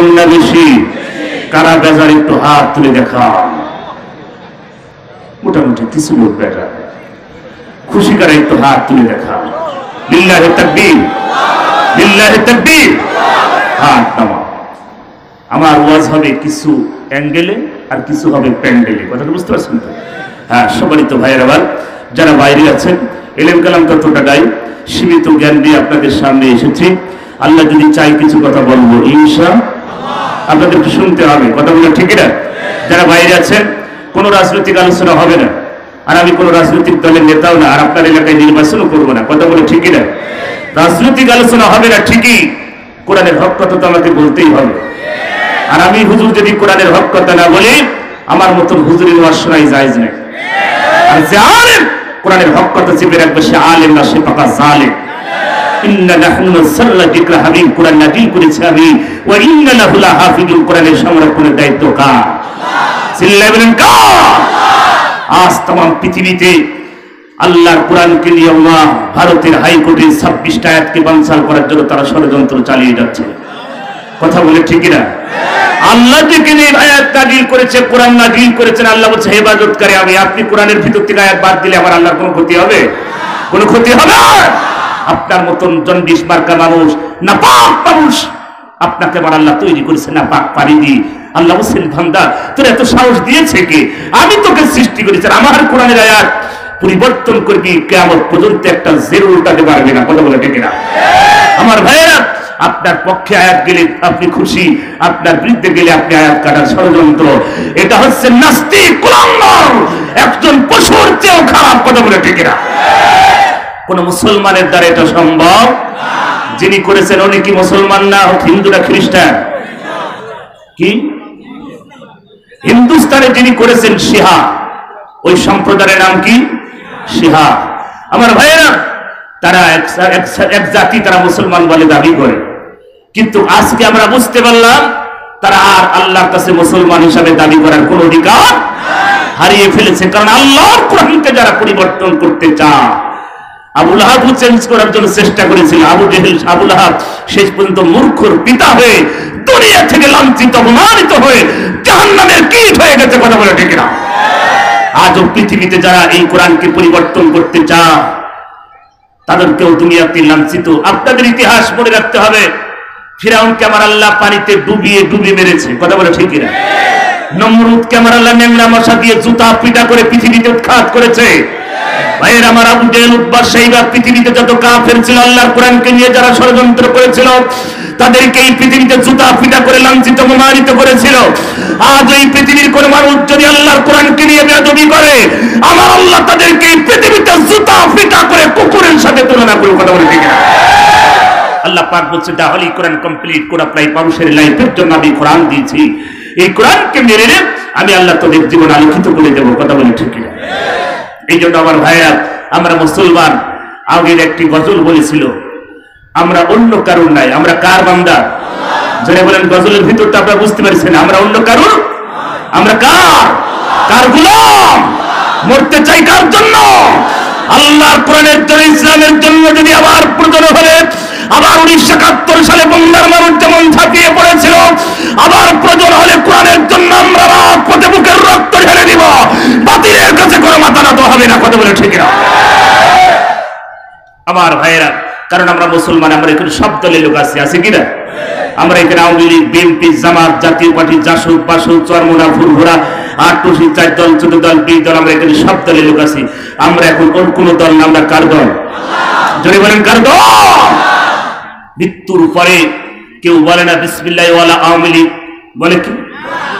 কম না বেশি? কারা বেজার একটু হাত তুলে দেখা। মোটামুটি কিছু লোক বেজার, খুশি কারা একটু হাত তুলে দেখা। লিল্লাহি তাকবীর, লিল্লাহি তাকবীর। হাত নামা। আমার ওয়াজ হবে কিছু অ্যাঙ্গেলে আর কিছু হবে প্যান্ডেলে, কথাটা বুঝতে পারছেন তো? হ্যাঁ, সবারই তো ভাইয়ের আবার যারা বাইরে আছেন এলেম কালাম ততটা গাই, সীমিত জ্ঞান দিয়ে আপনাদের সামনে এসেছি। আল্লাহ যদি চাই কিছু কথা বলবো ইনশাআল্লাহ, আপনাদেরকে শুনতে হবে কথাগুলো, ঠিক না? যারা বাইরে আছেন কোনো রাজনৈতিক আলোচনা হবে না, আর আমি কোনো রাজনৈতিক দলের নেতাও না, আর আপনার এলাকায় নির্বাচনও করবো না, কথা বলে ঠিক না? রাজনৈতিক আলোচনা হবে না ঠিকই, কোরআনের হক কথা তো আমাকে বলতেই হবে। আর আমি হুজুর যদি কোরআনের হক কথা না বলি, আমার মতন হুজুরের ওয়াজ শোনাই জায়েজ নেই। আর যে আলেম কোরআনের হক কথা চেপে রাখবে সে আলেম না, সে পাকা জালেম। ইন্না নাহনু নাযালনা যিকরা, হাবিব কোরআন নাযিল করেছে আমি, ওয়া ইন্না লাহু লাহাফিজুন, কোরআনের সংরক্ষণের দায়িত্ব কার? চিল্লায়ে বলেন কার? আজ तमाम পৃথিবীতে আল্লাহর কোরআনকে নিয়ে আল্লাহ ভারতের হাইকোর্টের 26টা আয়াতকে বানচাল করার জন্য তারা ষড়যন্ত্র চালিয়ে যাচ্ছে, কথা বলে ঠিক না? আল্লাহ থেকে যে আয়াত নাযিল করেছে, কোরআন নাযিল করেছেন, আল্লাহ বলছে ইবাদতকারী আমি। আপনি কোরআনের ভিতর থেকে আয়াত বাদ দিলে আমার আল্লাহর কোনো ক্ষতি হবে? কোনো ক্ষতি হবে? আপনার মতন জন্ডিস মার্কা মানুষ, না পাক মানুষ, আপনাকে আমার আল্লাহ তৈরি করেছে না পাক পারি দি। আল্লাহ বলছেন বান্দা তোর এত সাহস দিয়েছে কে? আমি তোকে সৃষ্টি করেছি, আমার কোরআনের আয়াত পরিবর্তন করবি, কিয়ামত পর্যন্ত একটা জের উল্টাতে পারবে না, কথা বলে ঠিক না? আমার ভাইয়েরা, আপনার পক্ষে আয়াত গেলে আপনি খুশি, আপনার বিরুদ্ধে গেলে আপনি আয়াত কাটার ষড়যন্ত্র। এটা হচ্ছে নাস্তিক কুলাঙ্গার, একজন পশুর চেয়েও খারাপ, কথা বলে ঠিক না? কোন মুসলমানের দ্বারা এটা সম্ভব? যিনি করেছেন উনি কি মুসলমান না? হিন্দুরা খ্রিস্টান? কি হিন্দুস্তানে যিনি করেছেন শিহা, ওই সম্প্রদায়ের নাম কি? শিহা। আমার ভাইয়েরা, তারা এক জাতি, তারা মুসলমান বলে দাবি করে, কিন্তু আজকে আমরা বুঝতে পারলাম তারা আর আল্লাহর কাছে মুসলমান হিসাবে দাবি করার কোন অধিকার হারিয়ে ফেলেছে। কারণ আল্লাহর কোরআনকে যারা পরিবর্তন করতে চায়, আবু লাহাব চেঞ্জ করার জন্য চেষ্টা করেছিল, আবু জেহেল, আবু লাহাব শেষ পর্যন্ত মূর্খর পিতা হয়ে দুনিয়া থেকে লাঞ্ছিত অপমানিত হয়ে জাহান্নামের কীট হয়ে গেছে, কথা বলে ঠিক না? আজও পৃথিবীতে যারা এই কোরআনকে পরিবর্তন করতে চায় তাদেরকেও দুনিয়াতে লাঞ্ছিত। আপনাদের ইতিহাস মনে রাখতে হবে, ফিরাউনকে আমার আল্লাহ পানিতে ডুবিয়ে মেরেছে, কথা বলে ঠিক না? নমরুদকে আমার আল্লাহ নেংড়া মশা দিয়ে জুতা পিটা করে পৃথিবীতে উৎখাত করেছে। ভাইয়ের আমার, আবু জেহেল, উতবা, শাইবা, পৃথিবীতে যত কাফের ছিল আল্লাহর কোরআনকে নিয়ে যারা ষড়যন্ত্র করেছিল তাদেরকে এই পৃথিবীতে জুতা পিটা করে লাঞ্ছিত অপমানিত করেছিল। আজ এই পৃথিবীর কোন মানুষ যদি আল্লাহর কোরআনকে নিয়ে বেয়াদবি করে, আমার আল্লাহ তাদেরকে এই পৃথিবীতে জুতা পিটা করে কুকুরের সাথে তুলনা করে, কথা বলে ঠিক না? আল্লাহ পাক বলছে তাহলে কোরআন কমপ্লিট করে প্রায় মানুষের লাইফের জন্য আমি কোরআন দিয়েছি, এই কোরআনকে মেনে নে, আমি আল্লাহ তোদের জীবন আলোকিত করে দেবো, কথা বলে ঠিক না? এই জন্য আমার ভাইয়া, আমরা মুসলমান, আগের একটি গজল বলেছিল, আমরা অন্য কারণ নাই, আমরা কার বান্দা? যারা বলেন গজলের ভিতরটা আপনারা বুঝতে পারছেন, আমরা অন্য কারণ, আমরা কার গোলাম? মরতে চাই কার জন্য? আল্লাহর কোরআনের জন্য, ইসলামের জন্য। যদি আবার প্রয়োজন হলে, আবার 1971 সালে বঙ্গার মানুষ যেমন ঝাঁপিয়ে পড়েছিল, আবার প্রয়োজন হলে কোরআনের জন্য আমরা রাজপথে বুকের রক্ত ঢেলে দিব, বাতিলের কাছে কোনো মাথা নত হবে না, কথা বলে ঠিক না? আমার ভাইয়েরা, কারণ আমরা মুসলমান, আমরা এখানে সব দলের লোক আছে কিনা? আমরা এখানে আওয়ামী লীগ, বিএনপি, জামাত, জাতীয় পার্টি, জাসদ, বাসদ, চরমোনা, ফুরফুরা, আটটুসি, 4 দল, 14 দল, 20 দল, আমরা এখানে সব দলের লোক আছি। আমরা এখন কোন দল না, আমরা কার দল? যদি বলেন কার দল? মৃত্যুর পরে কেউ বলে না বিসমিল্লাহ ওয়ালা আওয়ামী লীগ, বলে কি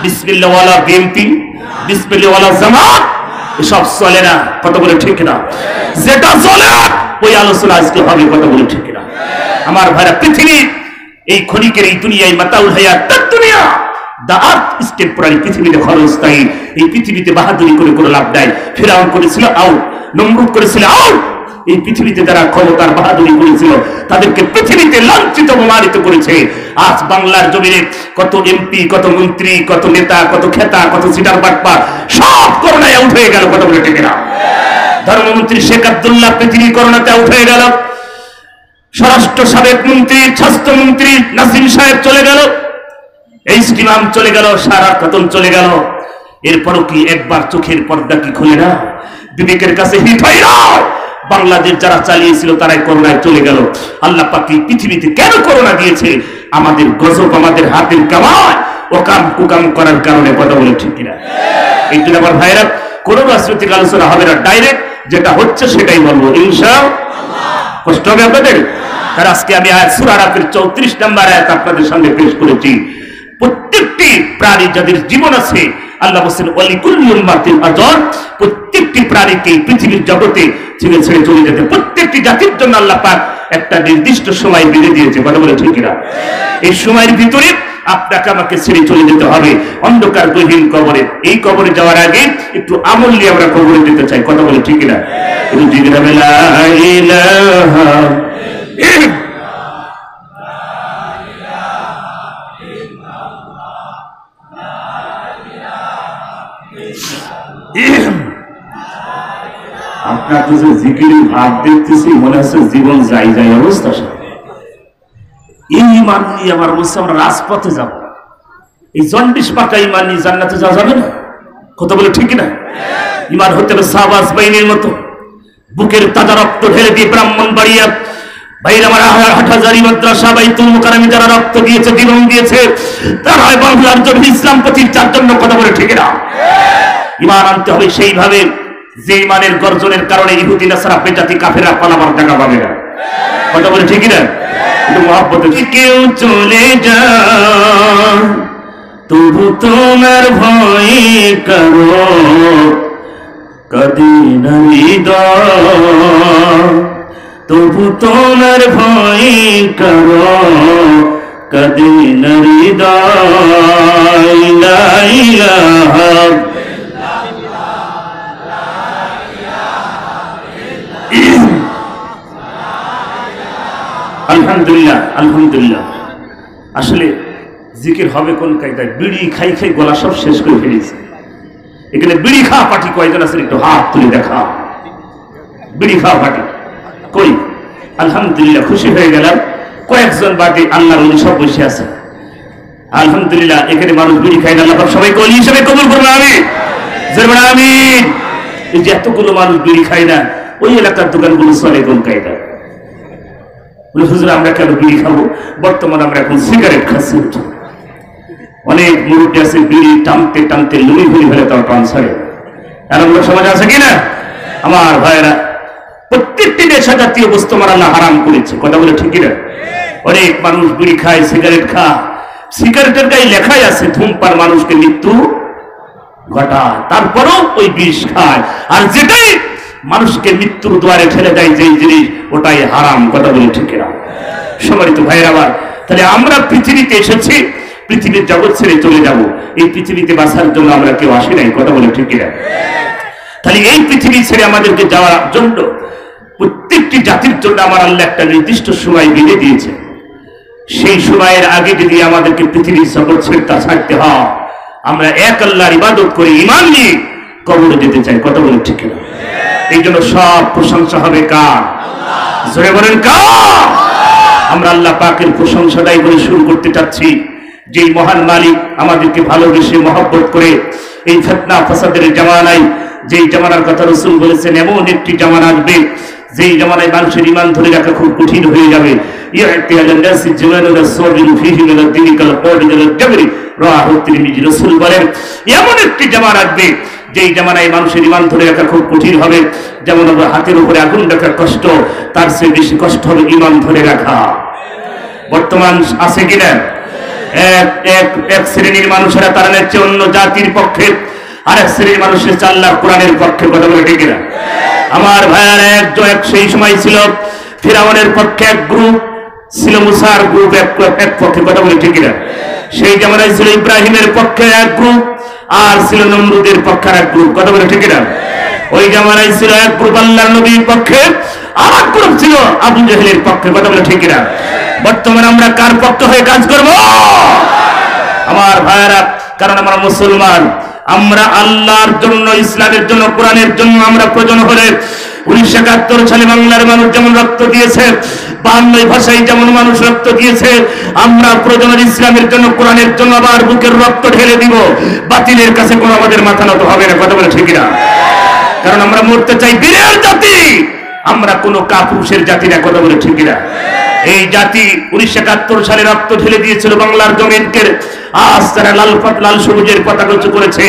বিসমিল্লাহ ওয়ালা বিএনপি, বিসমিল্লাহ ওয়ালা জামাত, এসব চলে না, কথা বলে ঠিক না? যেটা চলে ওই আলোচনা আজকে হবে, কথা বলে ঠিক না? আমার ভাইরা, পৃথিবী এই ক্ষণিকের এই দুনিয়ায় মাতাউল হায়াত দুনিয়া, দা আর্থ ইজ টেম্পোরারি, পৃথিবীতে ক্ষণস্থায়ী। এই পৃথিবীতে বাহাদুরি করে কোনো লাভ নাই। ফিরাউন করেছিল আউট, নমরুদ করেছিল আউট। এই পৃথিবীতে যারা ক্ষমতার বাহাদুরি করেছিল তাদেরকে পৃথিবীতে লাঞ্ছিত অপমানিত করেছে। আজ বাংলার জমিনে কত এমপি, কত মন্ত্রী, কত নেতা, কত খেতা, কত সিটার বাটপা, সব করোনায় আউট হয়ে গেল, কথা বলে ঠিক না? ধর্মমন্ত্রী শেখ আব্দুল্লাহ পৃথিবী করোনাতে আউট হয়ে গেল। স্বরাষ্ট্র সাবেক মন্ত্রী, স্বাস্থ্যমন্ত্রী নাসিম সাহেব চলে গেল। ইহতিমাম চলে গেল, সারা কতল চলে গেল, এরপরও কি একবার চোখের পর্দা কি খুলে না? বিবেকের কাছে হিট হয় না? বাংলাদেশ যারা চালিয়েছিল তারাই করোনায় চলে গেল। আল্লাহ পাক এই পৃথিবীতে কেন করোনা দিয়েছে? আমাদের গজব, আমাদের হাতের কামাই ওকাম কুকাম করার কারণে। কথা বলে ঠিক কিনা? এই জন্য আমার ভাইরা কোনো রাজনৈতিক আলোচনা হবে না, ডাইরেক্ট যেটা হচ্ছে সেটাই বলবো ইনশাআল্লাহ। কষ্ট হবে আপনাদের? আর আজকে আমি আয়াত সূরা আরাফের 34 নম্বর আয়াত আপনাদের সামনে পেশ করেছি। প্রত্যেকটি প্রাণী যাদের জীবন আছে, আল্লাহ বলেন ওয়ালিকুল্লি উম্মাতিন আজর, প্রত্যেকটি প্রাণীকে পৃথিবীর জগতে ছেড়ে ছেড়ে চলে যেতে, প্রত্যেকটি জাতির জন্য আল্লাহ পাক একটা নির্দিষ্ট সময় বেঁধে দিয়েছে। কথা বলে ঠিক কিনা? এই সময়ের ভিতরে আপনাকে আমাকে ছেড়ে চলে যেতে হবে অন্ধকার গহীন কবরে। এই কবরে যাওয়ার আগে একটু আমল নিয়ে আমরা কবরে যেতে চাই। কথা বলে ঠিক কিনা? একটু জিজ্ঞাসা লা ইলাহা আপনার তো যে জিকির ভাব দেখতেছি মনে হচ্ছে জীবন যাই যাই অবস্থা। এই ইমান নিয়ে আমার বলছে আমরা রাজপথে যাব, এই জন্ডিস পাকা ইমান নিয়ে জান্নাতে যাওয়া যাবে না। কথা বলে ঠিক না? ইমান হতে হবে সাবাস বাহিনীর মতো, বুকের তাজা রক্ত ঢেলে দিয়ে ব্রাহ্মণবাড়িয়া ভাইরা আমার হাটহাজারী মাদ্রাসা বাইতুল মুকাররমে যারা রক্ত দিয়েছে, জীবন দিয়েছে, তারা বাংলার জন্য ইসলাম প্রতিষ্ঠার জন্য। কথা বলে ঠিক না? ইমান আনতে হবে সেইভাবে যে ইমানের গর্জনের কারণে ইহুদি নাসারা বেজাতি কাফেররা পালাবার জায়গা পাবে না। কথা বলে ঠিক না? কিন্তু মহব্বতে কেউ চলে যা তবু তোমার ভয় করো, কদিন হৃদয় তবু তোমার ভয় করো, কদিন হৃদয় লা ইলাহা আলহামদুলিল্লাহ আলহামদুলিল্লাহ। আসলে জিকির হবে কোন কায়দায়? বিড়ি খাই খাই গলা সব শেষ করে ফেলেছে। এখানে বিড়ি খাওয়া পার্টি কয়জন আছে? একটু হাত তুলে দেখা। বিড়ি খাওয়া পার্টি কই? আলহামদুলিল্লাহ, খুশি হয়ে গেলাম। কয়েকজন বাদে আল্লাহর ওলি সব বসে আছে। আলহামদুলিল্লাহ, এখানে মানুষ বিড়ি খায় না, আল্লাহ সবাইকে ওলি হিসেবে কবুল করবে। আমিন, আমিন। এই যে এতগুলো মানুষ বিড়ি খায় না, ওই এলাকার দোকানগুলো চলে কোন কায়দা? হুজুর আমরা কেন বিড়ি খাবো? বর্তমানে আমরা এখন সিগারেট খাচ্ছি। অনেক মুরুব্বি আছে বিড়ি টানতে টানতে লুড়ি ঘুরি ফেলে তার টান ছাড়ে। এরকম লোক সমাজ আছে কিনা? আমার ভাইরা, প্রত্যেকটি নেশা জাতীয় বস্তু আমার আল্লাহ হারাম করেছে। কথা বলে ঠিক কিনা? অনেক মানুষ বিড়ি খায়, সিগারেট খায়, সিগারেটের গায়ে লেখাই আছে ধূমপান মানুষকে মৃত্যু ঘটায়, তারপরও ওই বিষ খায়। আর যেটাই মানুষকে মৃত্যুর দ্বারে ঠেলে দেয় যেই জিনিস, ওটাই হারাম। কথা বলে ঠিক না? সম্মানিত ভাইরা আমার, তাহলে আমরা পৃথিবীতে এসেছি, পৃথিবীর জগৎ ছেড়ে চলে যাব। এই পৃথিবীতে বাঁচার জন্য আমরা কেউ আসি নাই। কথা বলে ঠিক না? তাহলে এই পৃথিবী ছেড়ে আমাদেরকে যাওয়ার জন্য প্রত্যেকটি জাতির জন্য আমার আল্লাহ একটা নির্দিষ্ট সময় বেঁধে দিয়েছে। সেই সময়ের আগে যদি আমাদেরকে পৃথিবীর জগৎ ছাড়তে হয়, আমরা এক আল্লাহর ইবাদত করে ঈমান নিয়ে কবরে যেতে চাই। কথা বলে ঠিক না? এই জন্য সব প্রশংসা হবে কার? জোরে বলেন কার? আমরা আল্লাহ পাকের প্রশংসাটাই করে শুরু করতে চাচ্ছি। যেই মহান মালিক আমাদেরকে ভালোবেসে মহব্বত করে এই ফিতনা ফাসাদের জামানায়, যেই জামানার কথা রাসূল বলেছেন এমন একটি জামানা আসবে যেই জামানায় মানুষের ঈমান ধরে রাখা খুব কঠিন হয়ে যাবে। ইয়াতি আলান নাসি জামানুন সাবিরু ফীহি মিনাদ দীনি কাল কওলি জাল জাবরি, রাহু তিরমিজি। রাসূল বলেন এমন একটি জামানা আসবে যেই জামানায় মানুষের ঈমান ধরে রাখা খুব কঠিন হবে। যেমন হাতের উপরে আগুন রাখার কষ্ট, তার চেয়ে বেশি কষ্ট হবে ঈমান ধরে রাখা। বর্তমান আছে কিনা? এক শ্রেণীর মানুষেরা তারা নেচ্ছে অন্য জাতির পক্ষে, আর এক শ্রেণীর মানুষের আল্লাহর কোরআনের পক্ষে। কথা বলে ঠিক না? আমার ভাইয়ার এক সেই সময় ছিল ফিরআউনের পক্ষে এক গ্রুপ ছিল, মুসার গ্রুপ এক পক্ষে। কথা বলে ঠিক না? সেই জামানায় ছিল ইব্রাহিমের পক্ষে এক গ্রুপ, আর ছিল নমরুদের পক্ষে এক গ্রুপ। কথা বলে ঠিক না? ওই জামানায় ছিল এক গ্রুপ আল্লাহর নবীর পক্ষে, আর এক গ্রুপ ছিল আবু জাহেলের পক্ষে। কথা বলে ঠিক না? বর্তমানে আমরা কার পক্ষ হয়ে কাজ করব? আমার ভাইয়েরা, কারণ আমরা মুসলমান, আমরা আল্লাহর জন্য, ইসলামের জন্য, কোরআনের জন্য আমরা প্রয়োজন হলে 1971 সালে বাংলার মানুষ যেমন রক্ত দিয়েছে, 52 ভাষায় যেমন মানুষ রক্ত দিয়েছে, আমরা প্রয়োজনের ইসলামের জন্য, কোরআনের জন্য আবার বুকের রক্ত ঢেলে দিব। বাতিলের কাছে কোনো আমাদের মাথা নত হবে না। কথা বলে ঠিক না? কারণ আমরা মরতে চাই বীরের জাতি, আমরা কোনো কাপুরুষের জাতি না। কথা বলে ঠিক না? এই জাতি 1971 সালে রক্ত ঢেলে দিয়েছিল বাংলার জমিনকে। আজ তারা লাল সবুজের পতাকা উঁচু করেছে,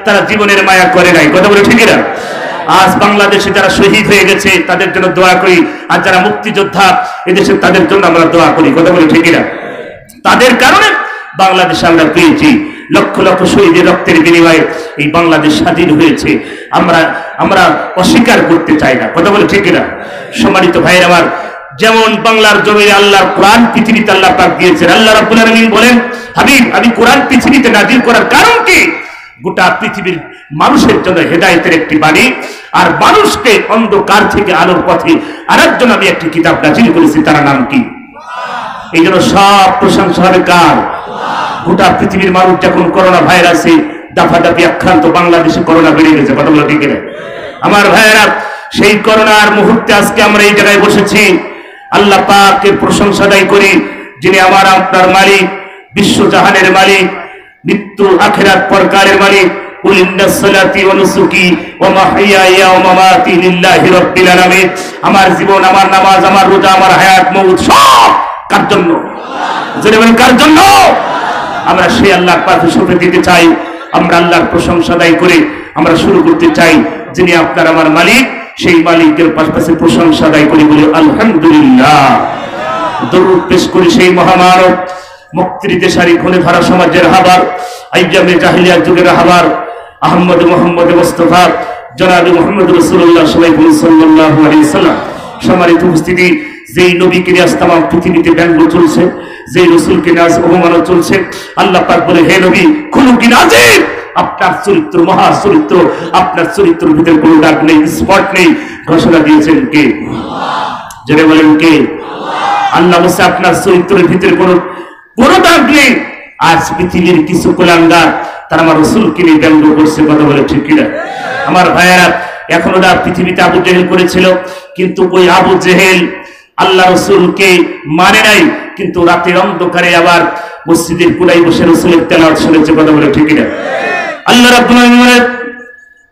তারা জীবনের মায়া করে নাই। কথা বলে ঠিক না? আজ বাংলাদেশে যারা শহীদ হয়ে গেছে তাদের জন্য দোয়া করি, আর যারা মুক্তিযোদ্ধা এদেশে তাদের জন্য আমরা দোয়া করি। কথা বলে ঠিক না? তাদের কারণে বাংলাদেশে আমরা পেয়েছি, লক্ষ লক্ষ শহীদের রক্তের বিনিময়ে এই বাংলাদেশ স্বাধীন হয়েছে। আমরা অস্বীকার করতে চাই না। কথা বলে ঠিক না? সম্মানিত ভাইয়ের আমার, যেমন বাংলার জমিনে আল্লাহর কোরআন পৃথিবীতে আল্লাহ পাক দিয়েছেন। আল্লাহ রাব্বুল আলামিন বলেন, হাবিব আমি কোরআন পৃথিবীতে নাজিল করার কারণ কি? গোটা পৃথিবীর মানুষের জন্য হেদায়েতের একটি বাণী, আর মানুষকে অন্ধকার থেকে আলোর পথে আনার জন্য আমি একটি কিতাব নাজিল করেছি, তার নাম কি? এই জন্য সব প্রশংসা হবে কার? গোটা পৃথিবীর মানুষ যখন করোনা ভাইরাসে দাফাদাফি আক্রান্ত, বাংলাদেশে করোনা বেড়ে গেছে। কথা বলে ঠিক না? আমার ভাইয়েরা, সেই করোনার মুহূর্তে আজকে আমরা এই জায়গায় বসেছি, আল্লাহ পাকের প্রশংসা আদায় করি, যিনি আমার আপনার মালিক, বিশ্বজাহানের মালিক, মৃত্যু আখিরাত পরকালের মালিক। কুল ইন্নাস সালাতি ওয়া নুসুকি ওয়া মাহইয়ায়া ওয়া মামাতি লিল্লাহি রাব্বিল আলামিন। আমার জীবন, আমার নামাজ, আমার রোজা, আমার হায়াত মউত সব কার জন্য? জেনে বলেন কার জন্য? আমরা সেই আল্লাহর পাশে সঁপে দিতে চাই। আমরা আল্লাহর প্রশংসা আদায় করে আমরা শুরু করতে চাই, যিনি আপনার আমার মালিক, সেই মালিকের পাশাপাশি প্রশংসা আদায় করি, বলি আলহামদুলিল্লাহ। দরুদ পেশ করি সেই মহামানব, মুক্তির দেশারি, খুনে ধরা সমাজের হাবার, আইয়ামে জাহিলিয়াত যুগের হাবার, আহমদ মুহাম্মদ মুস্তাফা জনাবে মুহাম্মদ রাসূলুল্লাহ সাল্লাল্লাহু আলাইহি ওয়াসাল্লাম। সম্মানিত উপস্থিতি, যেই নবীকে নিয়ে আজ তামাম পৃথিবীতে ব্যঙ্গ চলছে, যেই রাসূলকে নিয়ে আজ অবমাননা চলছে, আল্লাহ পাক বলে, হে নবী, খুলুকিন আযীম, আপনার চরিত্র মহা চরিত্র, আপনার চরিত্রের ভিতরে কোনো দাগ নেই, স্পট নেই। ঘোষণা দিয়েছেন কে? জেনে বলেন কে? আল্লাহ বলছে আপনার চরিত্রের ভিতরে কোনো দাগ নেই। আজ পৃথিবীর কিছু কুলাঙ্গার তারা আমার রাসূলকে নিয়ে ব্যঙ্গ করছে। কথা বলে ঠিক কিনা? আমার ভাইয়েরা, এখনো তার পৃথিবীতে আবু জেহেল করেছিল, কিন্তু ওই আবু জেহেল আল্লাহ রাসূলকে মানে নাই, কিন্তু রাতের অন্ধকারে আবার মসজিদের কুড়াই বসে রাসূলের তেলাওয়াত শুনেছে। কথা বলে ঠিক কিনা? আল্লাহ রাব্বুল আলামিন বলেন,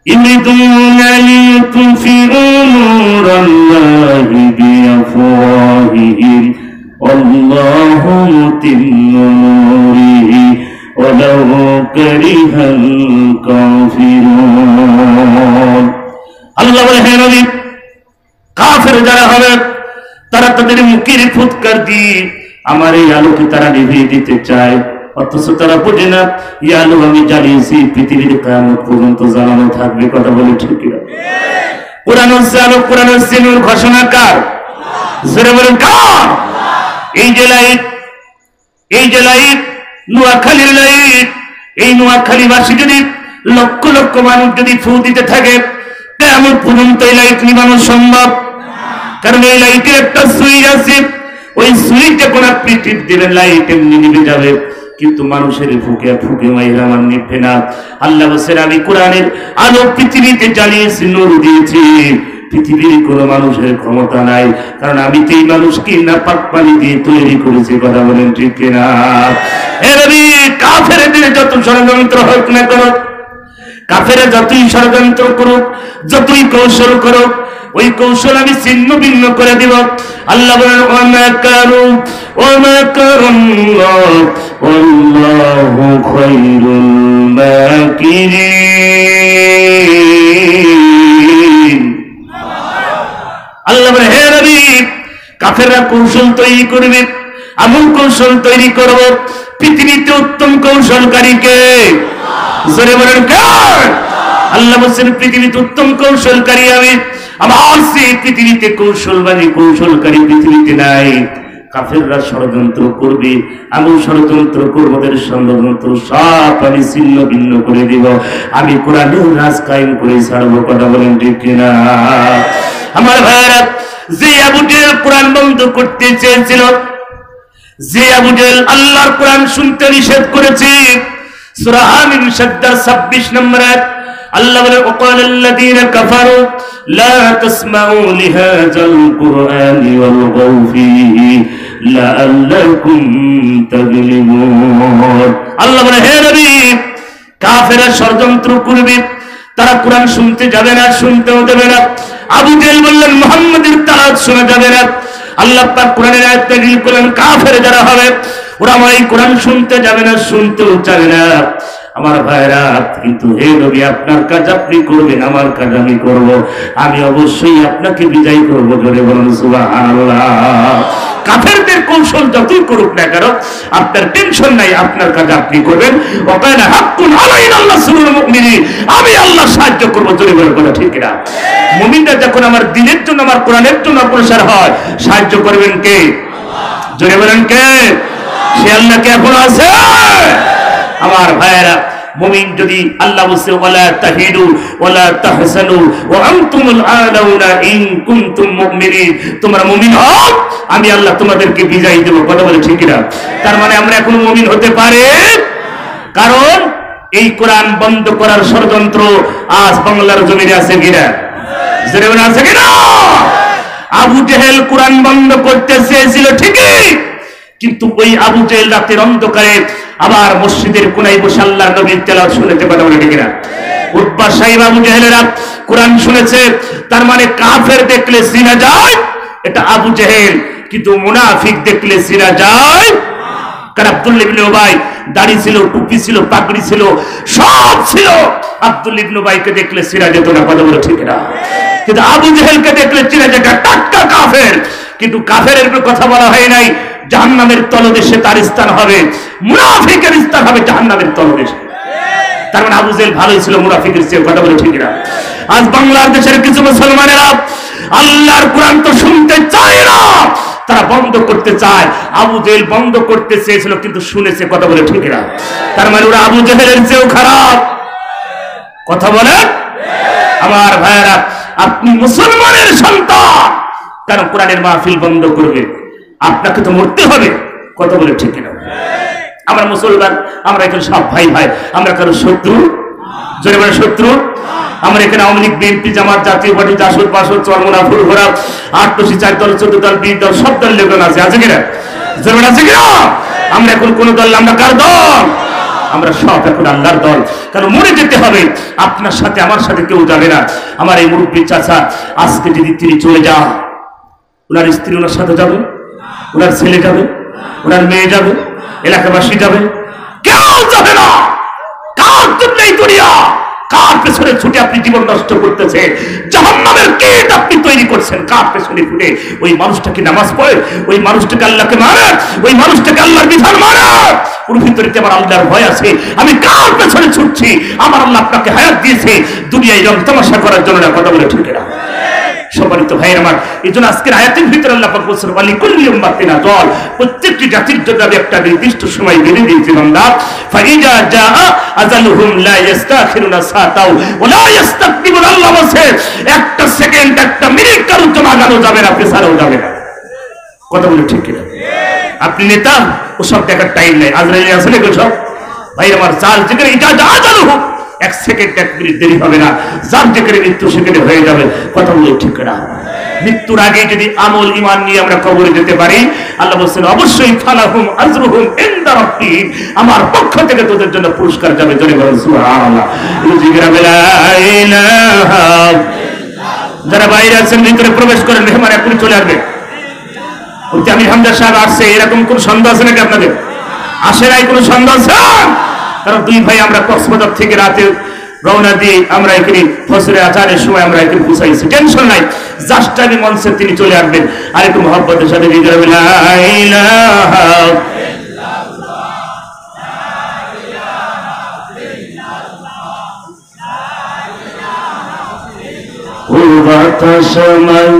ইমরিদুনা লিতুফিরু নূরাল্লাহি বিআফওয়াহিহিম আল্লাহু মুতিম্মু নূরিহি ওয়ালাউ কারিহাল কাফিরুন। আল্লাহ বলে, হে নবী, কাফের যারা হবে তারা তাদের মুখের ফুৎকার দিয়ে আমার এই আলোকে তারা নিভিয়ে দিতে চায়, অথচ তারা বোঝে না এই আলো আমি জ্বালিয়েছি পৃথিবীর কিয়ামত পর্যন্ত জ্বালানো থাকবে। কথা বলে ঠিক না? কোরআন হচ্ছে আলো, কোরআন হচ্ছে নূর। ঘোষণা কার? জোরে বলেন কার? এই যে লাইট, এই যে লাইট, নোয়াখালীর লাইট, এই নোয়াখালীবাসী যদি লক্ষ লক্ষ মানুষ যদি ফু দিতে থাকে, কিয়ামত পর্যন্ত এই লাইট নিবানো সম্ভব? কারণ এই লাইটের একটা সুইচ আছে, ওই সুইচ যখন আপনি টিপ দেবেন লাইট এমনি নিভে যাবে, কিন্তু মানুষের ফুকে ফুকে মাইরা আমার নিভবে না। আল্লাহ বলেন, আমি কোরআনের আলো পৃথিবীতে জ্বালিয়েছি, নূর দিয়েছি, পৃথিবীর কোনো মানুষের ক্ষমতা নাই, কারণ আমি তো এই মানুষকে নাপাক পানি দিয়ে তৈরি করেছি। কথা বলেন ঠিক কিনা? এ নবী, কাফেরদের যত ষড়যন্ত্র হোক না কেন, কাফেরা যতই ষড়যন্ত্র করুক, যতই কৌশল করুক, ওই কৌশল আমি ছিন্ন ভিন্ন করে দিব। আল্লাহ বলেন, ওয়া মাকারু ওয়া মাকারুল্লাহ ওয়াল্লাহু খায়রুল মাকিরিন। আল্লাহ বলেন, হে নবী, কাফেররা কৌশল তৈরি করবে, এমন কৌশল তৈরি করব, পৃথিবীতে উত্তম কৌশলকারীকে জোরে বলেন কার? আল্লাহ বলেন, পৃথিবীতে উত্তম কৌশলকারী আমি। আমার সেই পৃথিবীতে কৌশলকারী পৃথিবীতে নাই। কাফেররা ষড়যন্ত্র করবে, আমি ষড়যন্ত্র করব, ওদের ষড়যন্ত্র সব আমি ছিন্ন ভিন্ন করে দিব। আমি কোরআনের রাজ কায়েম করে ছাড়বো। কথা বলেন ঠিক কিনা? আমার ভাইয়েরা, যে আবু জেহেল কোরআন বন্ধ করতে চেয়েছিল, যে আবু জেহেল আল্লাহর কোরআন শুনতে নিষেধ করেছে, সূরা আমিন 26 নম্বর আয়াত, আল্লাহ বলেন ওয়াকালাল্লাযীনা কাফারু লা তাসমাউ লিহাযাল কুরআনি ওয়ালগাউ ফীহি লাআল্লাকুম তাগলিবুন। আল্লাহ বলেন হে নবী, কাফেররা ষড়যন্ত্র করবে, তারা কোরআন শুনতে যাবে না, শুনতেও দেবে না। আবু জেহেল বললেন মুহাম্মাদের তেলাওয়াত শোনা যাবে না। আল্লাহ পাক কোরআনের আয়াত নাযিল করলেন কাফের যারা হবে ওরা আমার এই কোরআন শুনতে যাবে না, শুনতেও চাবে না। আমার ভাইরা, কিন্তু হে নবী আপনার কাজ আপনি করবেন, আমার কাজ আমি করব, আমি অবশ্যই আপনাকে বিজয় করব। জোরে বলুন সুবহানাল্লাহ। কাফেরদের কৌশল যতই করুক না কেন আপনার টেনশন নাই, আপনার কাজ আপনি করবেন। ওয়াকানা হাক্কুন আলাইনা নাসরুল মুমিনিন, আমি আল্লাহ সাহায্য করব। জোরে বলুন কথা ঠিক না? মুমিনরা যখন আমার দ্বীনের জন্য আমার কোরআনের জন্য অগ্রসর হয়, সাহায্য করবেন কে? জোরে বলেন কে? সে আল্লাহ কে এখন আছে? আমার ভাইয়েরা, মুমিন যদি আল্লাহ বলছে ওয়ালা তাহিদু ওয়ালা তাহসানু ওয়া আনতুমুল আলাউনা ইন কুনতুম মুমিনিন, তোমরা মুমিন হও, আমি আল্লাহ তোমাদেরকে বিজয় দেব। কথা বলে ঠিক না? তার মানে আমরা এখন মুমিন হতে পারে, কারণ এই কোরআন বন্ধ করার ষড়যন্ত্র আজ বাংলার জমিনে আছে কিনা? জেনে আছে কিনা? আবু জেহেল কোরআন বন্ধ করতে চেয়েছিল ঠিকই, কিন্তু ওই আবু জেহেল রাতের অন্ধকারে আবার মসজিদের কোনায় বসে আল্লাহর নবীর তেলাওয়াত শুনেছে। কথা বলে ঠিক না? উতবা সাইবা আবু জেহেলেরা কোরআন শুনেছে। তার মানে কাফের দেখলে চিনা যায় এটা আবু জেহেল, কিন্তু মুনাফিক দেখলে চিনা যায়। কারণ আব্দুল্লাহ ইবনে উবাই দাড়ি ছিল, টুপি ছিল, পাগড়ি ছিল, সব ছিল। আব্দুল্লাহ ইবনে উবাইকে দেখলে চিনা যেত না। কথা বলে ঠিক না? কিন্তু আবু জেহেলকে দেখলে চিনা যেত, টাটকা কাফের। কিন্তু কাফেরের কথা বলা হয় নাই, জাহান্নামের তলদেশে তার স্থান হবে, মুনাফিকের স্থান হবে জাহান্নামের তলদেশে। তার মানে আবু জেহেল ভালোই ছিল মুনাফিকের চেয়ে। কথা বলে ঠিক না? আজ বাংলাদেশের কিছু মুসলমানেরা আল্লাহর কোরআন তো শুনতে চায় না, তারা বন্ধ করতে চায়। আবু জেহেল বন্ধ করতে চেয়েছিল কিন্তু শুনেছে। কথা বলে ঠিক না? তার মানে ওরা আবু জেহেলের চেয়েও খারাপ। কথা বলে আমার ভাইয়েরা, আপনি মুসলমানের সন্তান, কারণ কোরআনের মাহফিল বন্ধ করবে, আপনাকে তো মরতে হবে। কথা বলে ঠিক না? আমরা মুসলমান, আমরা এখানে সব ভাই ভাই, আমরা কারো শত্রু? জোরে বলে শত্রু? আমরা এখানে আওয়ামী লীগ, বিএনপি, জামাত, জাতীয় পার্টি, জাসদ, বাসদ, চরমোনা, ফুলঘোরা, 8 4 দল, 14 দল, 20 দল, সব দল লেগন আছে। আছে কিনা? জোরে আছে কিনা? আমরা এখন কোন দল? আমরা কার দল? আমরা সব এখন আল্লাহর দল। কারণ মরে যেতে হবে, আপনার সাথে আমার সাথে কেউ যাবে না। আমার এই মুরব্বী চাচা আজকে যদি তিনি চলে যান, ওনার স্ত্রী ওনার সাথে যাবে, ওনার ছেলে যাবে, ওনার মেয়ে যাবে, এলাকাবাসী যাবে, কেউ যাবে না। কার জন্য এই দুনিয়া? কার পেছনে ছুটে আপনি জীবন নষ্ট করতেছে? জাহান্নামের কীট আপনি তৈরি করছেন। কার পেছনে ছুটে? ওই মানুষটাকে নামাজ পড়ে, ওই মানুষটাকে আল্লাহকে মানে, ওই মানুষটাকে আল্লাহর বিধান মানে, ওর ভিতরে আমার আল্লাহর ভয় আছে। আমি কার পেছনে ছুটছি? আমার আল্লাহ আপনাকে হায়াত দিয়েছে দুনিয়ায় রং তামাশা করার জন্য না। কথা বলে ঠিক না? সম্মানিত ভাইয়ের আমার, এই জন্য আজকের আয়াতের ভিতরে আল্লাহ পাক বলছেন ওয়ালিকুল্লি উম্মাতিন আজাল, প্রত্যেকটি জাতির জন্য আমি একটা নির্দিষ্ট সময় বেঁধে দিয়েছি বান্দা। ফাইজা জাআ আজালুহুম লা ইস্তাখিরুনা সাতাও ওয়া লা ইস্তাকদিমুন। আল্লাহ বলছে একটা সেকেন্ড, একটা মিনিট কারোর জন্য আগানো যাবে না, পেছানো যাবে না। কথা বলে ঠিক কিনা? আপনি নেতা, ও সব দেখার টাইম নেই। আজরাইল আসলে সব ভাই আমার, যার যেখানে এটা যা আজালুহু, এক সেকেন্ড, এক মিনিট দেরি হবে না, যার যেখানে মৃত্যু সেখানে হয়ে যাবে। কথা বলে ঠিক না? মৃত্যুর আগে যদি আমল ইমান নিয়ে আমরা কবরে যেতে পারি, আল্লাহ বলছেন অবশ্যই ফালাহুম আজরুহুম ইনদা রাব্বিহিম, আমার পক্ষ থেকে তোদের জন্য পুরস্কার যাবে। জোরে বলেন সুবহানাল্লাহ। যারা বাইরে আছেন ভিতরে প্রবেশ করেন, মেহমান এখনই চলে আসবে। আমির হামজা সাহেব আসছে, এরকম কোন সন্দেহ আছে নাকি আপনাদের? আসে নাই কোনো সন্দেহ আছে? কারণ দুই ভাই আমরা কক্সবাজার থেকে রাতে রওনা দিয়ে আমরা এখানে ফজরের আজানের সময় আমরা এখানে পৌঁছাইছি। টেনশন নাই, জাস্ট টাইমে মঞ্চে তিনি চলে আসবেন। আর একটু মহব্বতের সাথে লা ইলাহা ও বাতাসময়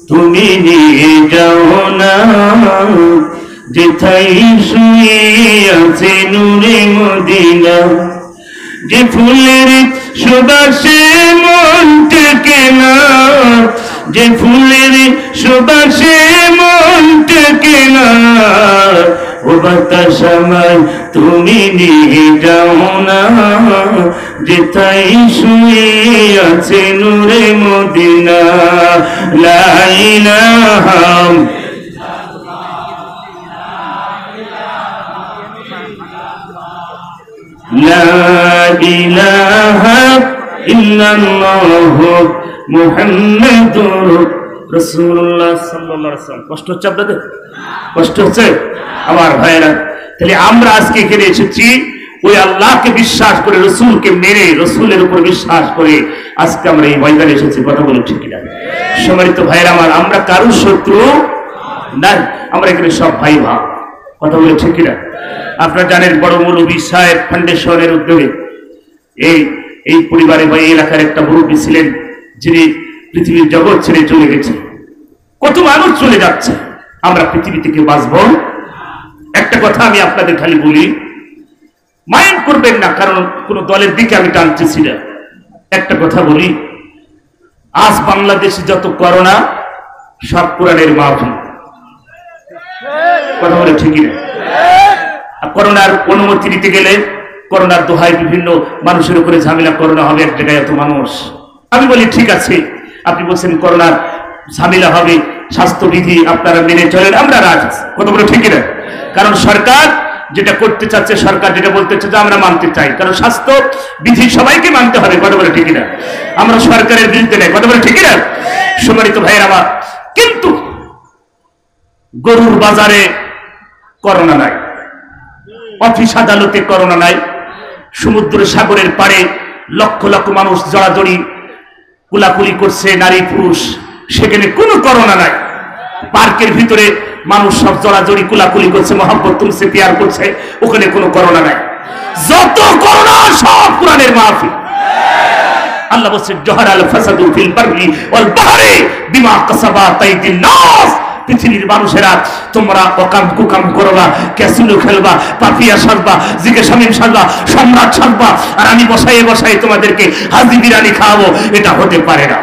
তুমি নিয়ে যাও না, যেথায় শুয়ে আছে নূরে মদিনা, যে ফুলের সুবাসে মন টেকে না, যে ফুলের সুবাসে মন টেকে না, ও বাতাসময় তুমি নিয়ে যাও না, যেথায় শুয়ে আছে নূরে মদিনা লা ইলাহা লা ইলাহা ইল্লাল্লাহু মুহাম্মাদুর রাসূলুল্লাহ সাল্লাল্লাহু আলাইহি ওয়াসাল্লাম। কষ্ট হচ্ছে আপনাদের? কষ্ট হচ্ছে আমার ভাইরা? তাহলে আমরা আজকে এখানে এসেছি ওই আল্লাহকে বিশ্বাস করে, রসুলকে মেনে, রসুলের উপর বিশ্বাস করে আজকে আমরা এই ময়দানে এসেছি। কথা বলে ঠিক না? সম্মানিত ভাইরা আমার, আমরা কারোর শত্রু নাই, আমরা এখানে সব ভাই ভাই। কথা বলে ঠিক না? আপনারা জানেন বড় মৌলভী সাহেব ফাউন্ডেশনের উদ্যোগে এই পরিবারে বা এই এলাকার একটা মুরব্বী ছিলেন, যিনি পৃথিবীর জগৎ ছেড়ে চলে গেছে। কত মানুষ চলে যাচ্ছে, আমরা পৃথিবী থেকে বাঁচব। একটা কথা আমি আপনাদের খালি বলি, মাইন্ড করবেন না, কারণ কোন দলের দিকে আমি টানতেছি না। একটা কথা বলি, আজ বাংলাদেশে যত করোনা সব কোরআনের মাহফিল। কথা বলে ঠিকই না? করোনার অনুমতি দিতে গেলে করোনার দোহায় বিভিন্ন মানুষের উপরে ঝামেলা, করোনা হবে এক জায়গায় এত মানুষ। আমি বলি ঠিক আছে, আপনি বলছেন করোনার ঝামেলা হবে, স্বাস্থ্যবিধি আপনারা মেনে চলেন, আমরা রাজি। কথা বলে ঠিকই না? কারণ সরকার যেটা করতে চাচ্ছে, সরকার যেটা বলতে চাচ্ছে আমরা মানতে চাই, কারণ স্বাস্থ্য বিধি সবাইকে মানতে হবে। কথা বলে ঠিকই না? আমরা সরকারের বিরুদ্ধে নেই। কথা বলে ঠিকই না? সম্মানিত ভাইয়ের আমার, কিন্তু গরুর বাজারে করোনা নাই, অফিস আদালতে করোনা নাই, সমুদ্র সাগরের পাড়ে লক্ষ লক্ষ মানুষ জড়াজড়ি কুলাকুলি করছে, নারী পুরুষ, সেখানে কোনো করোনা নাই। পার্কের ভিতরে মানুষ সব জড়াজড়ি কুলাকুলি করছে, মহব্বত তুলছে, পেয়ার করছে, ওখানে কোনো করোনা নাই। যত করোনা সব কোরআনের মাহফিল। আল্লাহ বলছেন জহরাল ফাসাদু ফিল বাররি ওয়াল বাহরি বিমা কাসাবাত আইদিন নাস। পৃথিবীর মানুষেরা তোমরা অকাম কুকাম করবা, ক্যাসিনো খেলবা, পাপিয়া সাজবা, জিকে শামিম সাজবা, সম্রাট সাজবা, আর আমি বসাই বসাই তোমাদেরকে হাজি বিরিয়ানি খাওয়াবো, এটা হতে পারে না।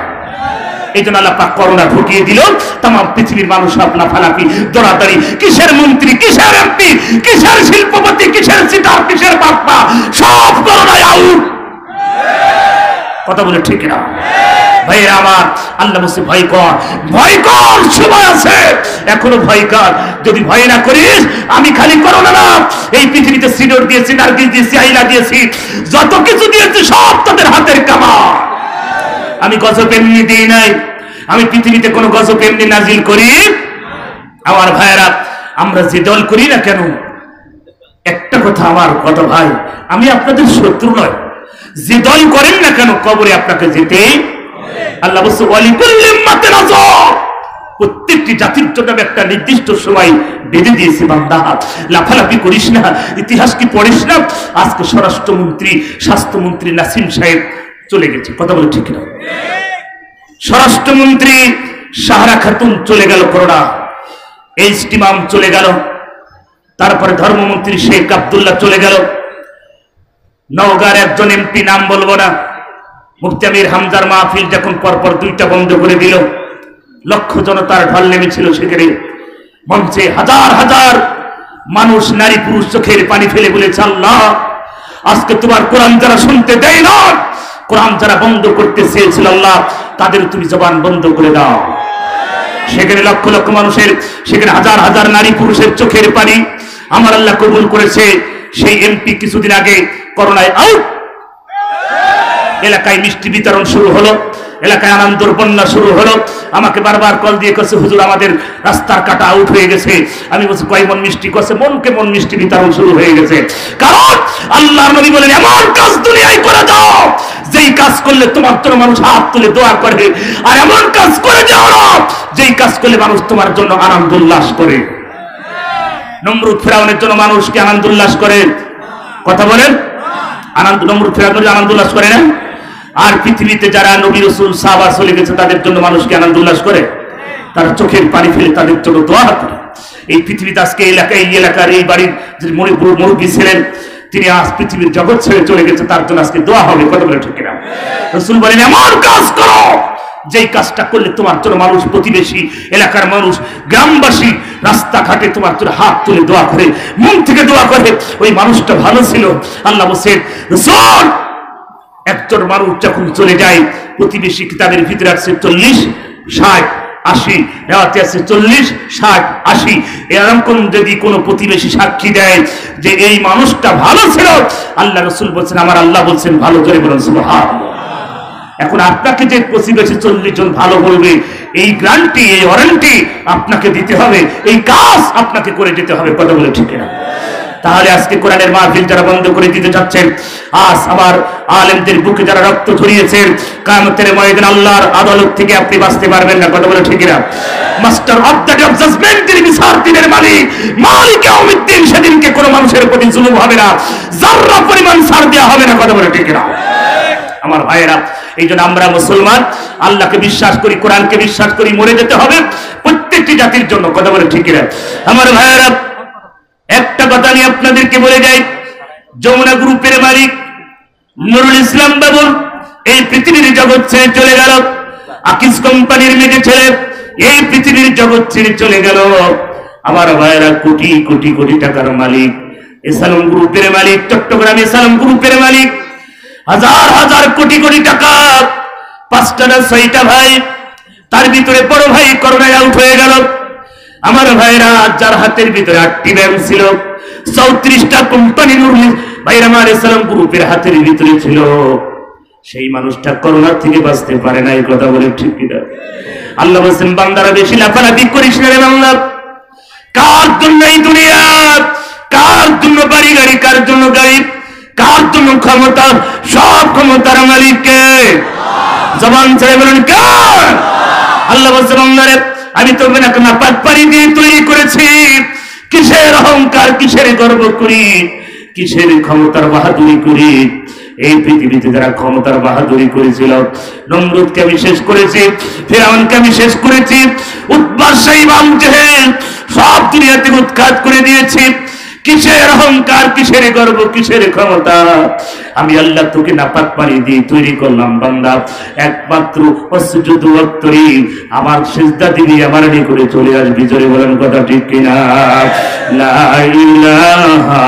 এই জন্য আল্লাহ পাক করোনা ঢুকিয়ে দিল। তাম পৃথিবীর মানুষ সব লাফালাফি, দৌড়াদৌড়ি, কিসের মন্ত্রী, কিসের এমপি, কিসের শিল্পপতি, কিসের সিটার, কিসের বাপ্পা, সব করোনায় আউট। কথা বলে ঠিক না ভাইরা আমার? আল্লাহ বলছে ভয় কর, ভয় কর, সময় আছে এখনো, ভয় কর। যদি ভয় না করিস, আমি খালি করোনা না, এই পৃথিবীতে সিডর দিয়েছি, নার্গিস দিয়েছি, আইলা দিয়েছি, যত কিছু দিয়েছি সব তাদের হাতের কামাল। আমি গজব এমনি দিই নাই, আমি পৃথিবীতে কোনো গজব এমনি নাজিল করি। আমার ভাইয়েরা, আমরা যে দল করি না কেন, একটা কথা আমার কথা ভাই, আমি আপনাদের শত্রু নয়, যে দল করেন না কেন কবরে আপনাকে যেতে। আল্লাহ বলছে ওয়ালিকুল্লি উম্মাতিন আযাব, প্রত্যেকটি জাতির জন্য একটা নির্দিষ্ট সময় বেঁধে দিয়েছে। বান্দা লাফালাফি করিস না, ইতিহাস কি পড়িস না? আজকে স্বরাষ্ট্রমন্ত্রী, স্বাস্থ্যমন্ত্রী নাসিম সাহেব চলে গেছে। কথা বলে ঠিক না? স্বরাষ্ট্রমন্ত্রী সাহারা খাতুন চলে গেল করোনা, ইস্তিমাম চলে গেল, তারপরে ধর্মমন্ত্রী শেখ আব্দুল্লাহ চলে গেল, নওগাঁর একজন এমপি, নাম বলবো না, মুফতি আমির হামজার মাহফিল যখন পরপর দুইটা বন্ধ করে দিল, লক্ষ জনতার ঢল নেমেছিল সেখানে। মঞ্চে হাজার হাজার মানুষ, নারী পুরুষ চোখের পানি ফেলে বলেছে, আল্লাহ আজকে তোমার কোরআন যারা শুনতে দেয় না, কোরআন যারা বন্ধ করতে চেয়েছিল, আল্লাহ তাদের তুমি জবান বন্ধ করে দাও। সেখানে লক্ষ লক্ষ মানুষের, সেখানে হাজার হাজার নারী পুরুষের চোখের পানি আমার আল্লাহ কবুল করেছে। সেই এমপি কিছুদিন আগে করোনায় আউট। এলাকায় মিষ্টি বিতরণ শুরু হলো, এলাকায় আনন্দর বন্যা শুরু হলো। আমাকে বারবার কল দিয়ে করছে, হুজুর আমাদের রাস্তার কাটা আউট হয়ে গেছে। আমি বলছি কয় মন মিষ্টি? করছে মনকে মন মিষ্টি বিতরণ শুরু হয়ে গেছে। কারণ আল্লাহর নবী বলেন এমন কাজ দুনিয়ায় করে যাও যেই কাজ করলে তোমার জন্য মানুষ হাত তুলে দোয়া করে, আর এমন কাজ করে যাও যেই কাজ করলে মানুষ তোমার জন্য আনন্দ উল্লাস করে। নমরুদ ফেরাউনের জন্য মানুষ কি আনন্দ উল্লাস করে? কথা বলেন, আনন্দ, নমরুদ ফেরাউনের আনন্দ উল্লাস করে না? আর পৃথিবীতে যারা নবী রাসূল সাহাবা চলে গেছে তাদের জন্য মানুষকে আনন্দ উল্লাস করে, তারা চোখের পানি ফেলে তাদের জন্য দোয়া করে। এই পৃথিবীতে আজকে এলাকায়, এই এলাকার এই বাড়ির যে মুরব্বী ছিলেন, তিনি আজ পৃথিবীর জগৎ ছেড়ে চলে গেছে, তার জন্য আজকে দোয়া হবে। কথা বলে ঠিক না? রাসূল বলেন এমন কাজ করো যেই কাজটা করলে তোমার জন্য মানুষ, প্রতিবেশী, এলাকার মানুষ, গ্রামবাসী রাস্তাঘাটে তোমার জন্য হাত তুলে দোয়া করে, মন থেকে দোয়া করে, ওই মানুষটা ভালো ছিল। আল্লাহ বলছেন রাসূল একজন মানুষ যখন চলে যায়, প্রতিবেশী কিতাবের ভিতরে আছে 40, 60, 80, নেওয়াতে আছে 40, 60, 80। এরকম যদি কোনো প্রতিবেশী সাক্ষী দেয় যে এই মানুষটা ভালো ছিল, আল্লাহ রাসূল বলছেন, আমার আল্লাহ বলছেন ভালো, করে বলেন সুবহানাল্লাহ। এখন আপনাকে যে প্রতিবেশী 40 জন ভালো বলবে, এই গ্যারান্টি, এই ওয়ারেন্টি আপনাকে দিতে হবে, এই কাজ আপনাকে করে দিতে হবে। কথা বলে ঠিক না? তাহলে আজকে কোরআনের মাহফিল যারা বন্ধ করে দিতে চাচ্ছেন, আজ আমার আলেমদের বুকে যারা রক্ত ঝরিয়েছেন, কিয়ামতের ময়দানে আল্লাহর আদালত থেকে আপনি বাঁচতে পারবেন না। কথা বলে ঠিক না? Master of the day of জাজমেন্টের বিচার দিনের মালিক, মালিক ইয়াউমিদ্দিন, সেদিনকে কোনো মানুষের প্রতি জুলুম হবে না, যাররা পরিমাণ ছাড় দেওয়া হবে না। কথা বলে ঠিক না? আমার ভাইয়েরা, এই জন্য আমরা মুসলমান, আল্লাহকে বিশ্বাস করি, কোরআনকে বিশ্বাস করি, মরে যেতে হবে প্রত্যেকটি জাতির জন্য। কথা বলে ঠিক না? আমার ভাইয়েরা, একটা কথা নিয়ে আপনাদেরকে বলে যাই, যমুনা গ্রুপের মালিক নুরুল ইসলাম বাবুল এই পৃথিবীর জগৎ ছেড়ে চলে গেল। আকিস কোম্পানির মেয়ে ছেলে এই পৃথিবীর জগৎ ছেড়ে চলে গেল। আমার ভাইয়েরা, কোটি কোটি কোটি টাকার মালিক, এসালম গ্রুপের মালিক, চট্টগ্রাম এসালম গ্রুপের মালিক, হাজার হাজার কোটি কোটি টাকা, 5টা না 6টা ভাই, তার ভিতরে বড় ভাই করোনায় আউট হয়ে গেল। আমার ভাইরা, যার হাতের ভিতরে 8টি ব্যাংক ছিল, 34টা কোম্পানি নুরুল ভাইরা আমার ইসলাম গ্রুপের হাতের ভিতরে ছিল, সেই মানুষটা করোনা থেকে বাঁচতে পারে না। এই কথা বলে ঠিক কিনা? আল্লাহ বলেন, বান্দারা বেশি লাফালাফি করিস না রে বান্দা। কার জন্য এই দুনিয়া? কার জন্য বাড়ি গাড়ি? কার জন্য গাড়ি? কার জন্য ক্ষমতা? সব ক্ষমতার মালিককে। জবান ছেড়ে বলেন কে? আল্লাহ বলেন, বান্দারে আমি তো নাপাক পানি দিয়ে তৈরি করেছি। কিসের অহংকার, কিসের গর্ব করি, কিসের ক্ষমতার বাহাদুরি করি? এই পৃথিবীতে যারা ক্ষমতার বাহাদুরি করেছিল, নমরুদকে আমি শেষ করেছি, ফিরআউনকে আমি শেষ করেছি, উতবা সাইবা আবু জেহেল সব দুনিয়াতে উৎখাত করে দিয়েছি। কিসের অহংকার, কিসের গর্ব, কিসের ক্ষমতা? আমি আল্লাহ তোকে নাপাক পানি দিয়ে তৈরি করলাম বান্দা, একমাত্র অসুজুদু ওয়াক্তরি, আমার সিজদা দিবি, আমার নিকটে চলে আসবি। জোরে বলেন কথা ঠিক কিনা? লা ইলাহা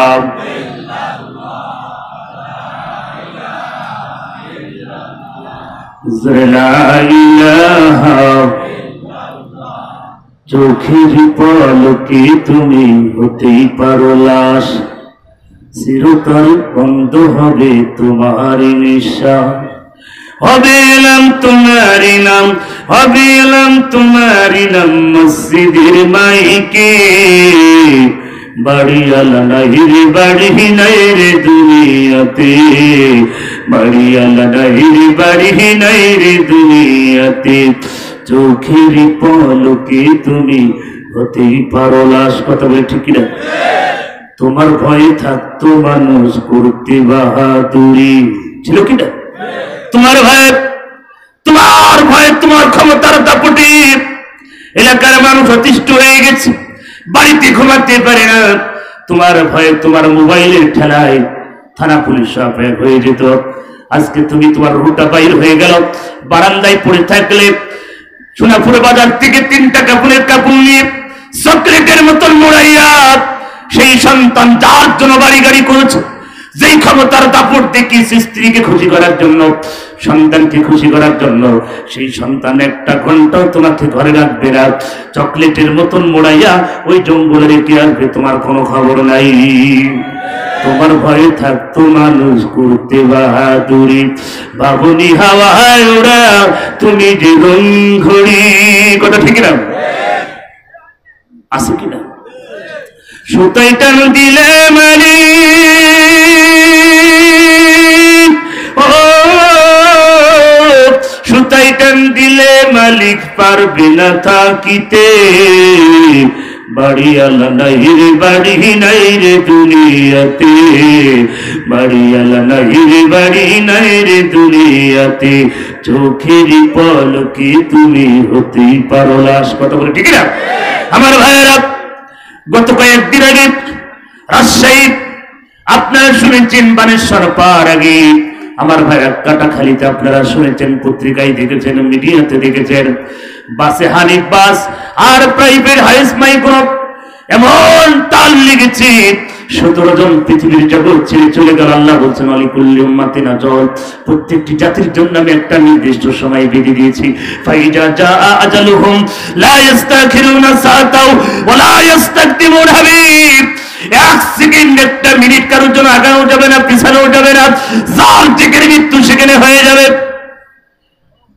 চোখের পলকে তুমি হতেই পারো লাশ, চিরতর বন্ধ হবে তোমার নিঃশ্বাস। হবে এলাম তোমারি নাম, হবে এলাম তোমারি নাম মসজিদের মাইকে, বাড়িওয়ালা নাই রে বাড়ি নাই রে দুনিয়াতে, বাড়িওয়ালা নাই রে বাড়ি নাই রে দুনিয়াতে, চোখের পলকে তুমি হতেই পারো লাশ। কথা বলে ঠিক কিনা? তোমার ভয়ে থাকতো মানুষ করতে বাহাদুরি, ছিল কিনা? তোমার ভয়ে, তোমার ভয়ে, তোমার ক্ষমতার দাপটে এলাকার মানুষ অতিষ্ঠ হয়ে গেছে, বাড়িতে ঘুমাতে পারে না। তোমার ভয়ে, তোমার মোবাইলের ঠেলায় থানা পুলিশ সব এক হয়ে যেত। আজকে তুমি, তোমার রুটা বাইর হয়ে গেল, বারান্দায় পড়ে থাকলে সোনাপুর বাজার থেকে 3টা কাপড়ের কাপড় নিয়ে চকলেটের মতন মোড়াইয়া সেই সন্তান যার জন্য বাড়ি গাড়ি করেছে, যেই ক্ষমতার দাপট দেখিয়েছে স্ত্রীকে খুশি করার জন্য, সন্তানকে খুশি করার জন্য, সেই সন্তান একটা ঘন্টাও তোমাকে ঘরে রাখবে না, চকলেটের মতন মোড়াইয়া ওই জঙ্গলে রেখে আসবে, তোমার কোনো খবর নাই। তোমার ভয়ে থাকতো মানুষ করতে বাহাদুরি, বাবুনি হাওয়ায় ওরা তুমি যে ঘড়ি। কথা ঠিক না? আছে কিনা? সুতাই টান দিলে মানে সুতাই টান দিলে মালিক পারবে না থাকিতে, বাড়িওয়ালা নাই রে বাড়ি নাই রে দুনিয়াতে, বাড়িওয়ালা নাই রে বাড়ি নাই রে দুনিয়াতে, চোখের পলকে তুমি হতেই পারো লাশ। কথা বলে ঠিক না? আমার ভাইয়েরা, গত কয়েকদিন আগে রাজশাহী আপনারা শুনেছেন, বানেশ্বর পার আগে আমার ভাইরা কাটাখালীতে আপনারা শুনেছেন, পত্রিকায় দেখেছেন, মিডিয়াতে দেখেছেন, বাসে হানিফ বাস আর প্রাইভেট হাইস মাইক্রো এমন তাল লেগেছে, 17 জন পৃথিবীর জগৎ ছেড়ে চলে গেল। আল্লাহ বলছেন আলিকুল্লি উম্মাতিন আজাল, প্রত্যেকটি জাতির জন্য আমি একটা নির্দিষ্ট সময় বেঁধে দিয়েছি। ফাইজা জাআ আজালুহুম লা ইস্তাখিরুনা সাআতাও ওয়া লা ইস্তাকদিমুন। হাবিব, এক সেকেন্ড একটা মিনিট কারোর জন্য আগানো যাবে না, পিছানো যাবে না। যার যেখানে মৃত্যু সেখানে হয়ে যাবে।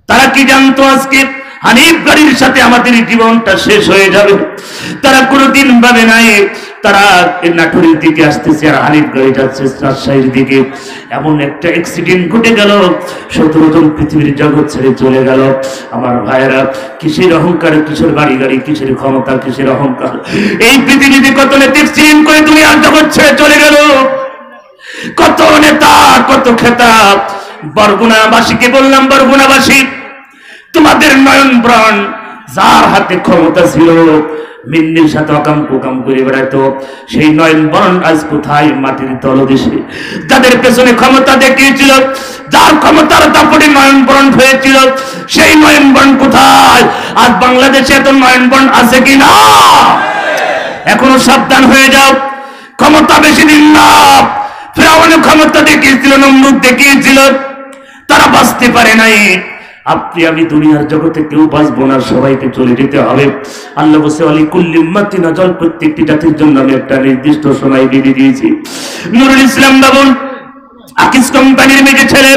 তারা কি জানতো আজকে হানিফ গাড়ির সাথে আমাদের জীবনটা শেষ হয়ে যাবে? তারা কোনোদিন ভাবে নাই তারা নাটোরের দিকে আসতেছে আর হানিফ গাড়ি যাচ্ছে রাজশাহীর দিকে। এমন একটা অ্যাক্সিডেন্ট ঘটে গেল, 17 জন পৃথিবীর জগৎ ছেড়ে চলে গেল। আমার ভাইয়েরা, কিসের অহংকার, কিসের বাড়ি গাড়ি, কিসের ক্ষমতা, কিসের অহংকার? এই পৃথিবীতে কত নেতা অ্যাক্সিডেন্ট করে দুনিয়ার জগৎ ছেড়ে চলে গেল, কত নেতা, কত খেতাব। বরগুনাবাসীকে বললাম, বরগুনাবাসী, তোমাদের নয়ন ব্রণ, যার হাতে ক্ষমতা ছিল মিন্নির সাথে অকাম কুকাম করে বেড়াইতো, সেই নয়ন ব্রণ আজ কোথায়? মাটির তলদেশে। যাদের পেছনে ক্ষমতা দেখিয়েছিল, যার ক্ষমতার দাপটে নয়ন ব্রণ হয়েছিল, সেই নয়ন ব্রণ কোথায়? আজ বাংলাদেশে এত নয়ন ব্রণ আছে কিনা? এখনো সাবধান হয়ে যাও, ক্ষমতা বেশি দিন না। ফিরআউন ক্ষমতা দেখিয়েছিল, নমরুদ দেখিয়েছিল, তারা বাঁচতে পারে নাই। আপনি আমি দুনিয়ার জগতে কেউ বাঁচবো না, সবাইকে চলে যেতে হবে। আল্লাহ বলছে আলিকুল্লি উম্মাতিন আজাল, প্রত্যেকটি জাতির জন্য আমি একটা নির্দিষ্ট সময় বেঁধে দিয়েছি। নুরুল ইসলাম বাবুল আকিস কোম্পানির মেয়ে ছেলে,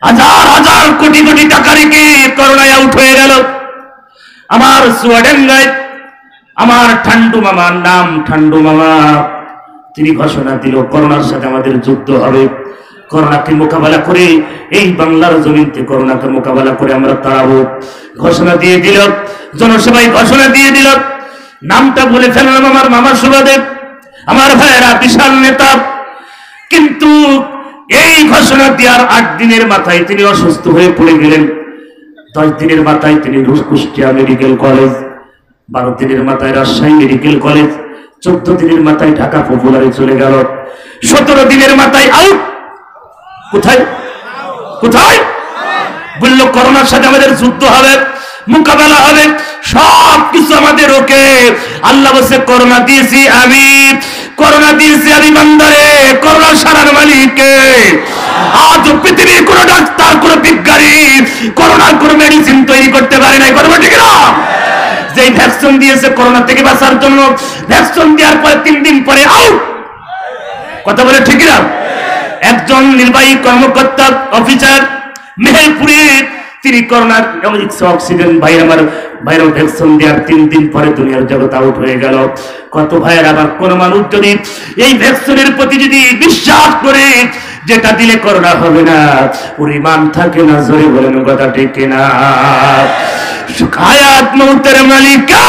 হাজার হাজার কোটি কোটি টাকা রেখে করোনায় আউট হয়ে গেল। আমার চুয়াডাঙ্গায় আমার ঠান্ডু মামার নাম, ঠান্ডু মামা, তিনি ঘোষণা দিল করোনার সাথে আমাদের যুদ্ধ হবে। করোনাকে মোকাবেলা করে এই বাংলার জমিনতে করোনাকে মোকাবেলা করে আমরা তাড়াবো। ঘোষণা দিয়ে দিল, জনসভায় ঘোষণা দিয়ে দিল। নামটা বলে ফেললাম আমার মামা সুবাদেব, আমার ভাইয়েরা বিশাল নেতা। কিন্তু এই ঘোষণা দেওয়ার 8 দিনের মাথায় তিনি অসুস্থ হয়ে পড়ে গেলেন। 10 দিনের মাথায় তিনি কুষ্টিয়া মেডিকেল কলেজ, 12 দিনের মাথায় রাজশাহী মেডিকেল কলেজ, 14 দিনের মাথায় ঢাকা পপুলারে চলে গেল, 17 দিনের মাথায় আউট। কোথায় কোথায় বললো করোনার সাথে আমাদের যুদ্ধ হবে, মোকাবেলা হবে, সব কিছু আমাদের ওকে। আল্লাহ বলছে করোনা দিয়েছি আমি, করোনা দিয়েছি আমি বান্দারে, করোনা সারার মালিককে। আজ পৃথিবীর কোন ডাক্তার, কোন বিজ্ঞানী করোনার কোন মেডিসিন তৈরি করতে পারে নাই। করোনা ঠিক না? যে ভ্যাকসিন দিয়েছে করোনা থেকে বাঁচার জন্য, ভ্যাকসিন দেওয়ার পরে 3 দিন পরে আউট। কথা বলে ঠিক না? একজন নির্বাহী কর্মকর্তা অফিসার মেহেরপুরে, তিনি করোনার অক্সিজেন ভাইরাল ভ্যাকসিন দেওয়ার 3 দিন পরে দুনিয়ার জগৎ আউট হয়ে গেল। কত ভাইয়ের, আবার কোন মানুষ যদি এই ভ্যাকসিনের প্রতি যদি বিশ্বাস করে যেটা দিলে করোনা হবে না, ওর ঈমান থাকে না। জোরে বলেন কথা ঠিক না? হায়াত মউতের মালিক কে?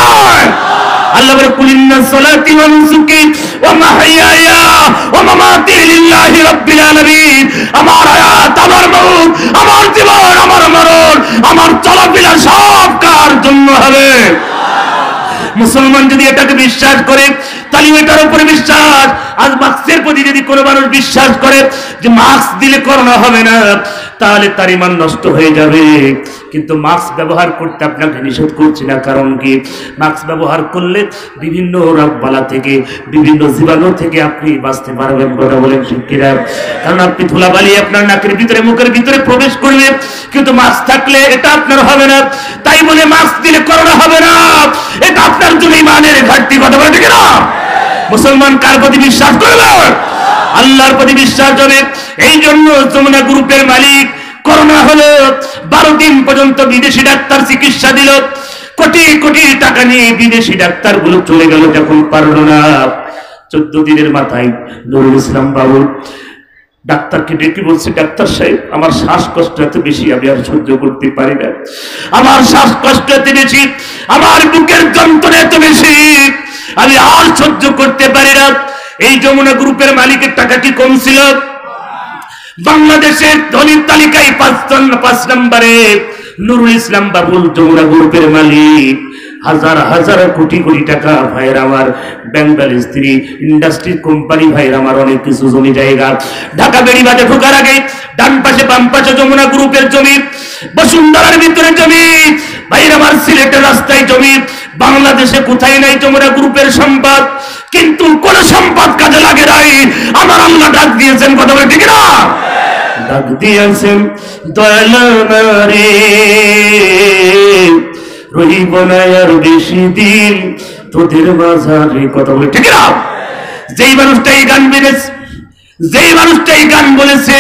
আল্লাহ বলে কুলিন্না সালাতি ওয়া নুসুকি ওয়া মাহইয়ায়া ওয়া মামাতি লিল্লাহি রাব্বিল আলামিন। আমার হায়াত, আমার মউত, আমার জীবন, আমার মরণ, আমার চলাফেরা সব কার জন্য হবে? মুসলমান যদি এটাকে বিশ্বাস করে, তাহলে এটার উপরে বিশ্বাস। আজ মাস্কের প্রতি যদি কোনো মানুষ বিশ্বাস করে যে মাস্ক দিলে করোনা হবে না, তাহলে তার ঈমান নষ্ট হয়ে যাবে। কিন্তু মাস্ক ব্যবহার করতে আপনাকে নিষেধ করছি না, কারণ কি? মাস্ক ব্যবহার করলে বিভিন্ন রোগবালা থেকে, বিভিন্ন জীবাণু থেকে আপনি বাঁচতে পারবেন। কথা বলেন ঠিক কিনা? কারণ আপনি ধুলাবালি আপনার নাকের ভিতরে, মুখের ভিতরে প্রবেশ করবে, কিন্তু মাস্ক থাকলে এটা আপনার হবে না। তাই বলে মাস্ক দিলে করোনা হবে না, এটা আপনার জন্য ঈমানের ঘাটতি। কথা বলেন ঠিক না? মুসলমান কার প্রতি বিশ্বাস করবে? আল্লাহর প্রতি বিশ্বাস হবে। এই জন্য যমুনা গ্রুপের মালিক করোনা হলো, 12 দিন পর্যন্ত বিদেশি ডাক্তার চিকিৎসা দিল, কোটি কোটি টাকা নিয়ে বিদেশি ডাক্তার গুলো চলে গেল, যখন পারলো না। 14 দিনের মাথায় নুরুল ইসলাম বাবু ডাক্তারকে ডেকে বলছে, ডাক্তার সাহেব, আমার শ্বাসকষ্ট এত বেশি, আমি আর সহ্য করতে পারি না। আমার শ্বাসকষ্ট এত বেশি, আমার বুকের যন্ত্রণা এত বেশি, আমি আর সহ্য করতে পারি না। এই যমুনা গ্রুপের মালিকের টাকা কি কম ছিল? বাংলাদেশের ধনীর তালিকায় 5 নম্বরে নুরুল ইসলাম বাবুল যমুনা গ্রুপের মালিক। হাজার হাজার কোটি কোটি টাকা ভাইয়ের আমার, বেঙ্গল স্ত্রী ইন্ডাস্ট্রি কোম্পানি ভাইয়ের আমার, অনেক কিছু জমি জায়গা। ঢাকা বেড়িবাঁধে ঢোকার আগে ডান পাশে বাম পাশে যমুনা গ্রুপের জমি, বসুন্ধরার ভিতরে জমি ভাইয়ের আমার, সিলেটের রাস্তায় জমি, বাংলাদেশে কোথায় নাই তোমরা গ্রুপের সম্পদ, কিন্তু কোন সম্পদ কাজে লাগে নাই। আমার আল্লাহ ডাক দিয়েছেন, কথা বলে ঠিক না? ডাক দিয়েছেন, দয়াল রে রহিব না আর বেশি দিন তোদের মাঝারে, কথা বলে ঠিক না? যেই মানুষটা এই গান বেড়েছে, যেই মানুষটা এই গান বলেছে,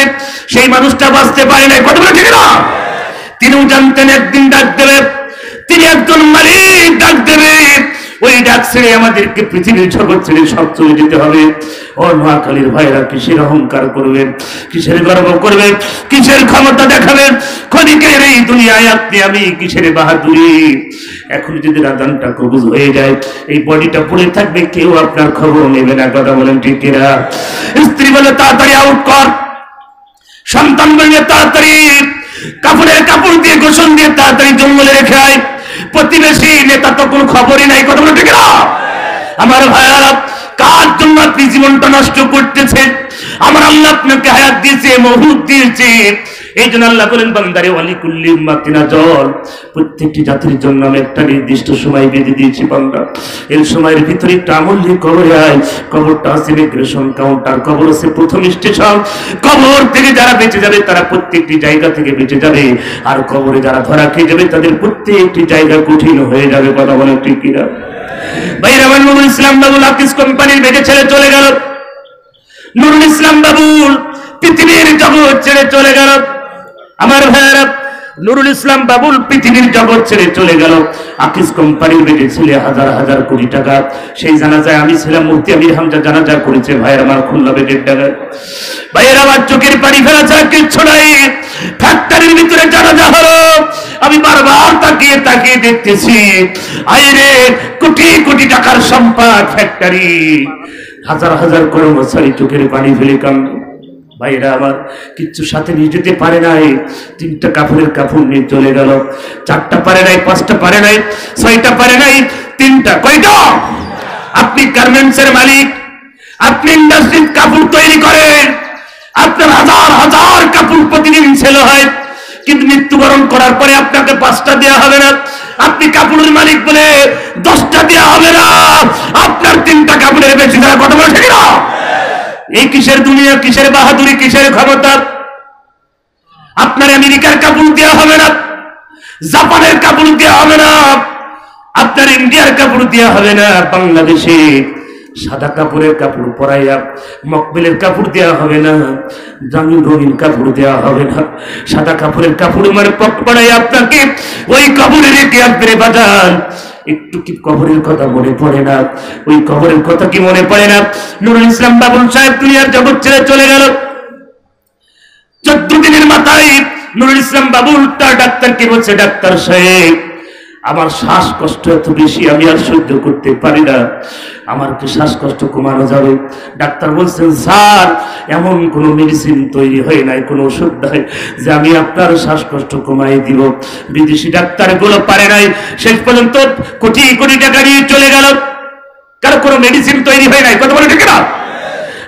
সেই মানুষটা বাঁচতে পারে নাই, কথা বলে ঠিক না? তিনিও জানতেন একদিন ডাক দেবে, তিনি একজন মালিক ডাক দেবে, ওই ডাক ছেড়ে আমাদেরকে পৃথিবীর জগৎ ছেড়ে সব চলে যেতে হবে। ও নোয়াখালীর ভাইরা কিসের অহংকার করবেন, কিসের গর্ব করবেন, কিসের ক্ষমতা দেখাবেন? ক্ষণিকের এই দুনিয়ায় আপনি আমি কিসের বাহাদুরি? এখন যদি রাদানটা কবুজ হয়ে যায়, এই বডিটা পড়ে থাকবে, কেউ আপনার খবর নেবে না, কথা বলেন ঠিক কিনা? স্ত্রী বলে তাড়াতাড়ি আউট কর, সন্তান বললে তাড়াতাড়ি কাপড়ের কাপড় দিয়ে গোসল দিয়ে তাড়াতাড়ি জঙ্গলে রেখে আয়, প্রতিবেশী নেতা তো কোনো খবরই নাই, কথা বলে ঠিক না? আমার ভাইয়ারা, কার জন্য আপনি জীবনটা নষ্ট করতেছেন? আমার আল্লাহ আপনাকে হায়াত দিয়েছে, মহুত দিয়েছে, এই জন্য আল্লাহ বলেন বান্দারে ওয়ালিকুল্লি উম্মাতিন আজাল, প্রত্যেকটি জাতির জন্য আমি একটা নির্দিষ্ট সময় বেঁধে দিয়েছি বান্দা, এর সময়ের ভিতরে একটা আমল নিয়ে কবরে আয়। কবরটা আছে ইমিগ্রেশন কাউন্টার, কবর আছে প্রথম স্টেশন। কবর থেকে যারা বেঁচে যাবে তারা প্রত্যেকটি জায়গা থেকে বেঁচে যাবে, আর কবরে যারা ধরা খেয়ে যাবে তাদের প্রত্যেকটি জায়গা কঠিন হয়ে যাবে, কথা বলেন ঠিক কিনা? ভাইরা, নুরুল ইসলাম বাবুল আকিস কোম্পানির বেঁচে ছেড়ে চলে গেল। নুরুল ইসলাম বাবুল পৃথিবীর জগৎ ছেড়ে চলে গেল। আমার ভাইয়েরা, নুরুল ইসলাম বাবুল পৃথিবীর জগৎ ছেড়ে চলে গেল। আকিস কোম্পানির বেঁচে ছেলে হাজার হাজার কোটি টাকা, সেই জানাজায় আমি ছিলাম, মুফতি আমির হামজা জানাজা করেছে ভাইয়ের আমার খুলনা বেটের টাকায়। ভাইয়ের আমার চোখের পানি ফেলা ছাড়া কিচ্ছু নাই। ফ্যাক্টরির ভিতরে জানাজা হলো, আমি বারবার তাকিয়ে তাকিয়ে দেখতেছি, আইরে কোটি কোটি টাকার সম্পদ ফ্যাক্টরি, হাজার হাজার কর্মচারী চোখের পানি ফেলে কান্দে। ভাইরা আমার কিচ্ছু সাথে নিয়ে যেতে পারে নাই, 3টা কাপড়ের কাপড় নিয়ে চলে গেল। 4টা পারে নাই, 5টা পারে নাই, 6টা পারে নাই, 3টা। কয়টা? আপনি গার্মেন্টসের মালিক, আপনি ইন্ডাস্ট্রির কাপড় তৈরি করেন, আপনার হাজার হাজার কাপড় প্রতিদিন সেল হয়, কিন্তু মৃত্যুবরণ করার পরে আপনাকে 5টা দেওয়া হবে না। আপনি কাপড়ের মালিক বলে 10টা দেওয়া হবে না, আপনার 3টা কাপড়ের বেশি দেওয়ার কথা বলে ঠিক না? এই কিসের দুনিয়া, কিসের বাহাদুরি, কিসের ক্ষমতা? আপনার আমেরিকার কাপড় দেওয়া হবে না, জাপানের কাপড় দেওয়া হবে না, আপনার ইন্ডিয়ার কাপড় দেওয়া হবে না। বাংলাদেশে সাদা কাপড়ের কাপড় পরাইয়া মকবেলের কাপড় দেওয়া হবে না, রঙিন রঙিন কাপড় দেওয়া হবে না। সাদা কাপড়ের কাপড় মানে পক পড়াইয়া আপনাকে ওই কবরে রেখে আসবে বাজান। একটু কি কবরের কথা মনে পড়ে না? ওই কবরের কথা কি মনে পড়ে না? নুরুল ইসলাম বাবুল সাহেব দুনিয়ার জগৎ ছেড়ে চলে গেল। 14 দিনের মাথায় নুরুল ইসলাম বাবুল তার ডাক্তারকে বলছে, ডাক্তার সাহেব আমার শ্বাসকষ্ট এত বেশি, আমি আর সহ্য করতে পারি না, আমার কি শ্বাসকষ্ট কমানো যাবে? ডাক্তার বলছেন, স্যার এমন কোন মেডিসিন তৈরি হয় নাই, কোন ওষুধ নাই যে আমি আপনার শ্বাসকষ্ট কমাই দিব। বিদেশি ডাক্তার গুলো পারে নাই, শেষ পর্যন্ত কোটি কোটি টাকা নিয়ে চলে গেল, কারণ কোনো মেডিসিন তৈরি হয় নাই, কথা বলে ঠিক না?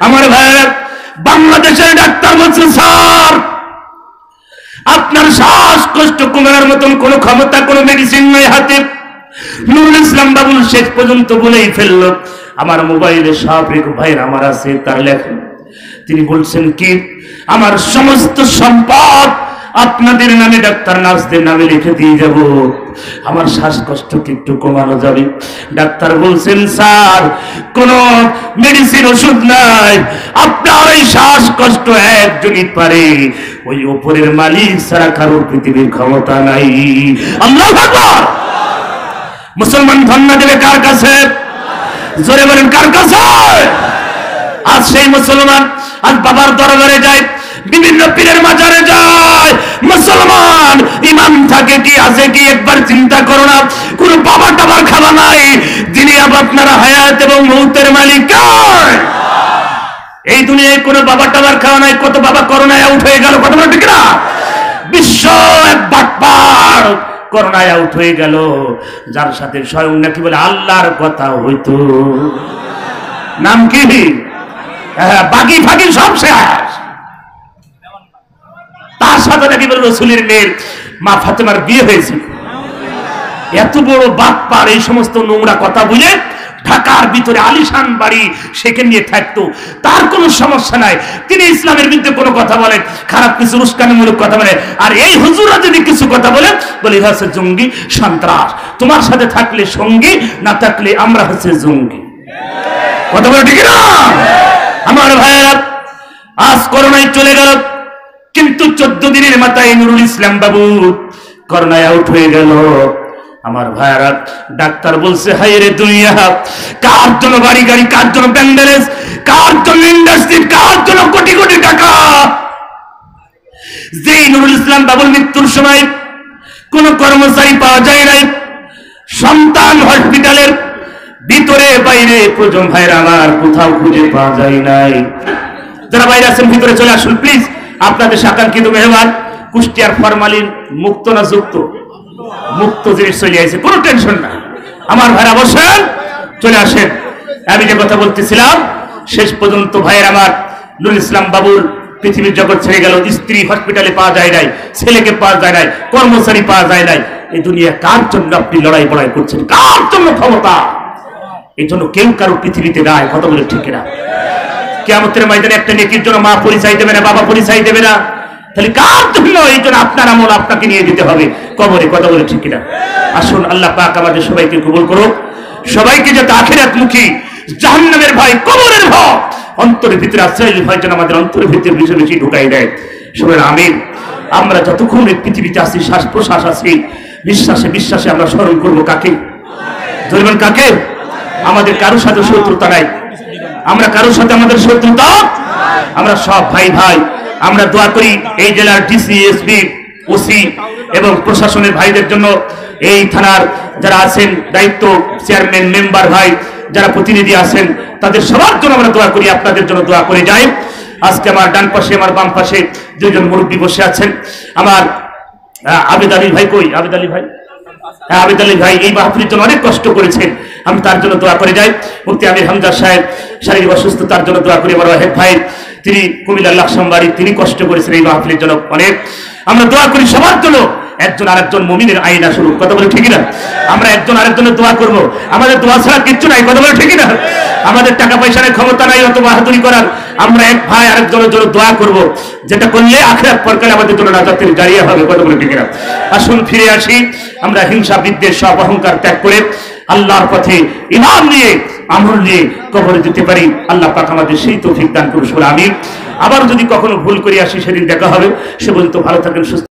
আমার ভাইয়েরা, বাংলাদেশের ডাক্তার বলছেন, স্যার আপনার শ্বাসকষ্ট কমানোর মতন কোন ক্ষমতা, কোন মেডিসিন নাই হাতে। নুরুল ইসলাম বাবুল শেষ পর্যন্ত বলেই ফেলল, আমার মোবাইলে সব ভাইয়ের আমার আছে, তার লেখা। তিনি বলছেন কি, আমার সমস্ত সম্পদ আপনাদের নামে, ডাক্তার নার্সদের নামে লিখে দিয়ে যাব, আমার শ্বাসকষ্টকে একটু কমানো যাবে। ডাক্তার বলছেন, স্যার কোন মেডিসিন ওষুধ নাই, আপনার এই শ্বাসকষ্ট একজনই পারে, ওই উপরের মালিক ছাড়া কারোর পৃথিবীর ক্ষমতা নাই। আল্লাহু আকবার। মুসলমান ধন্য দেবে কার কাছে? জোরে বলেন কার কাছে? আজ সেই মুসলমান আজ বাবার দরবারে যায়, বিভিন্ন পীরের মাজারে যায়, মুসলমান ইমাম থাকে কি আছে কি একবার চিন্তা করো না। কোন বাবা টাবার খাওয়া নাই, যিনি আপনার হায়াত এবং মৌতের মালিক। এই দুনিয়ায় কোন বাবা টাবার খাওয়া নাই। কত বাবা করোনায় আউট হয়ে গেল, কথা বলে ঠিক না? বিশ্ব এক বাটপার করোনায় আউট হয়ে গেল, যার সাথে স্বয়ং নাকি বলে আল্লাহর কথা হইতো, নাম কি? বাকি ফাঁকি সব শেষ। তার সাথে নাকি বলে রসুলের মেয়ের মা ফাতেমার বিয়ে হয়েছিল। এত বড় বাটপার এই সমস্ত নোংরা কথা বলে ঢাকার ভিতরে আলিশান বাড়ি সেখানে নিয়ে থাকতো, তার কোনো সমস্যা নাই। তিনি ইসলামের বিরুদ্ধে কোনো কথা বলেন, খারাপ কিছু উস্কানিমূলক কথা বলেন, আর এই হুজুররা যদি কিছু কথা বলেন বলে এটা হচ্ছে জঙ্গি সন্ত্রাস, তোমার সাথে থাকলে সঙ্গী, না থাকলে আমরা হচ্ছে জঙ্গি। কথা বলে ঠিক না? আমার ভাইয়েরা, আজ করোনায় চলে গেল, কিন্তু 14 দিনের মাথায় নুরুল ইসলাম বাবু করোনায় আউট হয়ে গেল। আমার ভাইয়েরা, ডাক্তার বলছে হায় রে দুনিয়া, কার জন্য বাড়ি গাড়ি, কার জন্য ব্যান্ডেজ, কার জন্য ইন্ডাস্ট্রি, কার জন্য কোটি কোটি টাকা। যে নুরুল ইসলাম বাবুর মৃত্যুর সময় কোন কর্মচারী পাওয়া যায় নাই, সন্তান হসপিটালের ভিতরে বাইরে প্রয়োজন ভাইরা আমার কোথাও খুঁজে পাওয়া যায় নাই। যারা বাইরে আছেন ভিতরে চলে আসুন প্লিজ, আপনাদের আকাঙ্ক্ষিত মেহমান। কুষ্টিয়ার ফরমালিন মুক্ত না যুক্ত? মুক্ত জিনিস চলে আসে, কোনো টেনশন না। আমার ভাইরা বসেন, চলে আসেন। আমি যে কথা বলতেছিলাম, শেষ পর্যন্ত ভাইয়ের আমার নুরুল ইসলাম বাবুর পৃথিবীর জগৎ ছেড়ে গেল। স্ত্রী হসপিটালে পাওয়া যায় নাই, ছেলেকে পাওয়া যায় নাই, কর্মচারী পাওয়া যায় নাই। এই দুনিয়া কার জন্য আপনি লড়াই বড়াই করছেন? কার জন্য ক্ষমতা? এই জন্য কেউ কারো পৃথিবীতে নাই। কথা বলে ঠিক না? কিয়ামতের ময়দানে একটা নেকির জন্য মা পরিচয় দেবে না, বাবা পরিচয় দেবে না, তাহলে কার জন্য? এই জন্য আপনার আমল আপনাকে নিয়ে দিতে হবে কবরে। কথা বলে ঠিক না? আসুন, আল্লাহ পাক আমাদের সবাইকে কবুল করুক, সবাইকে যাতে আখিরাতমুখী, জাহান্নামের ভয়, কবরের ভয়, অন্তরের ভিতরে আশ্রয় ভয় যেন আমাদের অন্তরের ভিতরে বেশি বেশি ঢুকাই দেয়। সবাই আমিন। আমরা যতক্ষণ এই পৃথিবীতে আছি, শ্বাস প্রশ্বাস আছি, বিশ্বাসে বিশ্বাসে আমরা স্মরণ করবো কাকে? ধরবেন কাকে? আমাদের কারোর সাথে শত্রুতা নাই, আমরা কারোর সাথে আমাদের শত্রুতা, আমরা সব ভাই ভাই। আমরা দোয়া করি এই জেলার ডিসি, এসপি, ওসি এবং প্রশাসনের ভাইদের জন্য, এই থানার যারা আছেন দায়িত্ব, চেয়ারম্যান, মেম্বার ভাই, যারা প্রতিনিধি আছেন, তাদের সবার জন্য আমরা দোয়া করি, আপনাদের জন্য দোয়া করে যাই। আজকে আমার ডান পাশে, আমার বাম পাশে দুইজন মুরব্বী বসে আছেন। আমার আবেদ আলী ভাই, কই আবেদ আলী ভাই? আবেদ আলী ভাই এই মাহফিলের জন্য অনেক কষ্ট করেছেন, আমি তার জন্য দোয়া করে যাই। মুফতি আমির হামজা সাহেব শারীরিক অসুস্থ, তার জন্য দোয়া করি। আমার ওয়াহেদ ভাই, তিনি কুমিল্লার লাকসামবাড়ি, তিনি কষ্ট করেছেন এই মাহফিলের জন্য অনেক। আমরা দোয়া করি সবার জন্য, একজন আরেকজন মুমিনের আইনা স্বরূপ। কথা বলে ঠিক না? আমরা একজন আরেকজনের দোয়া করব, আমাদের দোয়া ছাড়া কিচ্ছু নাই। কথা বলে ঠিক না? আমাদের টাকা পয়সা নেই, ক্ষমতা নাই অত বাহাদুরি করার। আমরা এক ভাই আরেকজনের জন্য দোয়া করব, যেটা করলে আখিরাত পরকালে আমাদের জন্য নাজাতের জারিয়া হবে। কথা বলে ঠিক না? আসুন ফিরে আসি, আমরা হিংসা, বিদ্বেষ, সব অহংকার ত্যাগ করে আল্লাহর পথে ঈমান নিয়ে, আমল নিয়ে কবরে দিতে পারি। আল্লাহ পাক আমাদের সেই তৌফিক দান করুন। আমিন। আবার যদি কখনো ভুল করে আসি, সেদিন দেখা হবে। সে পর্যন্ত ভালো থাকেন, সুস্থ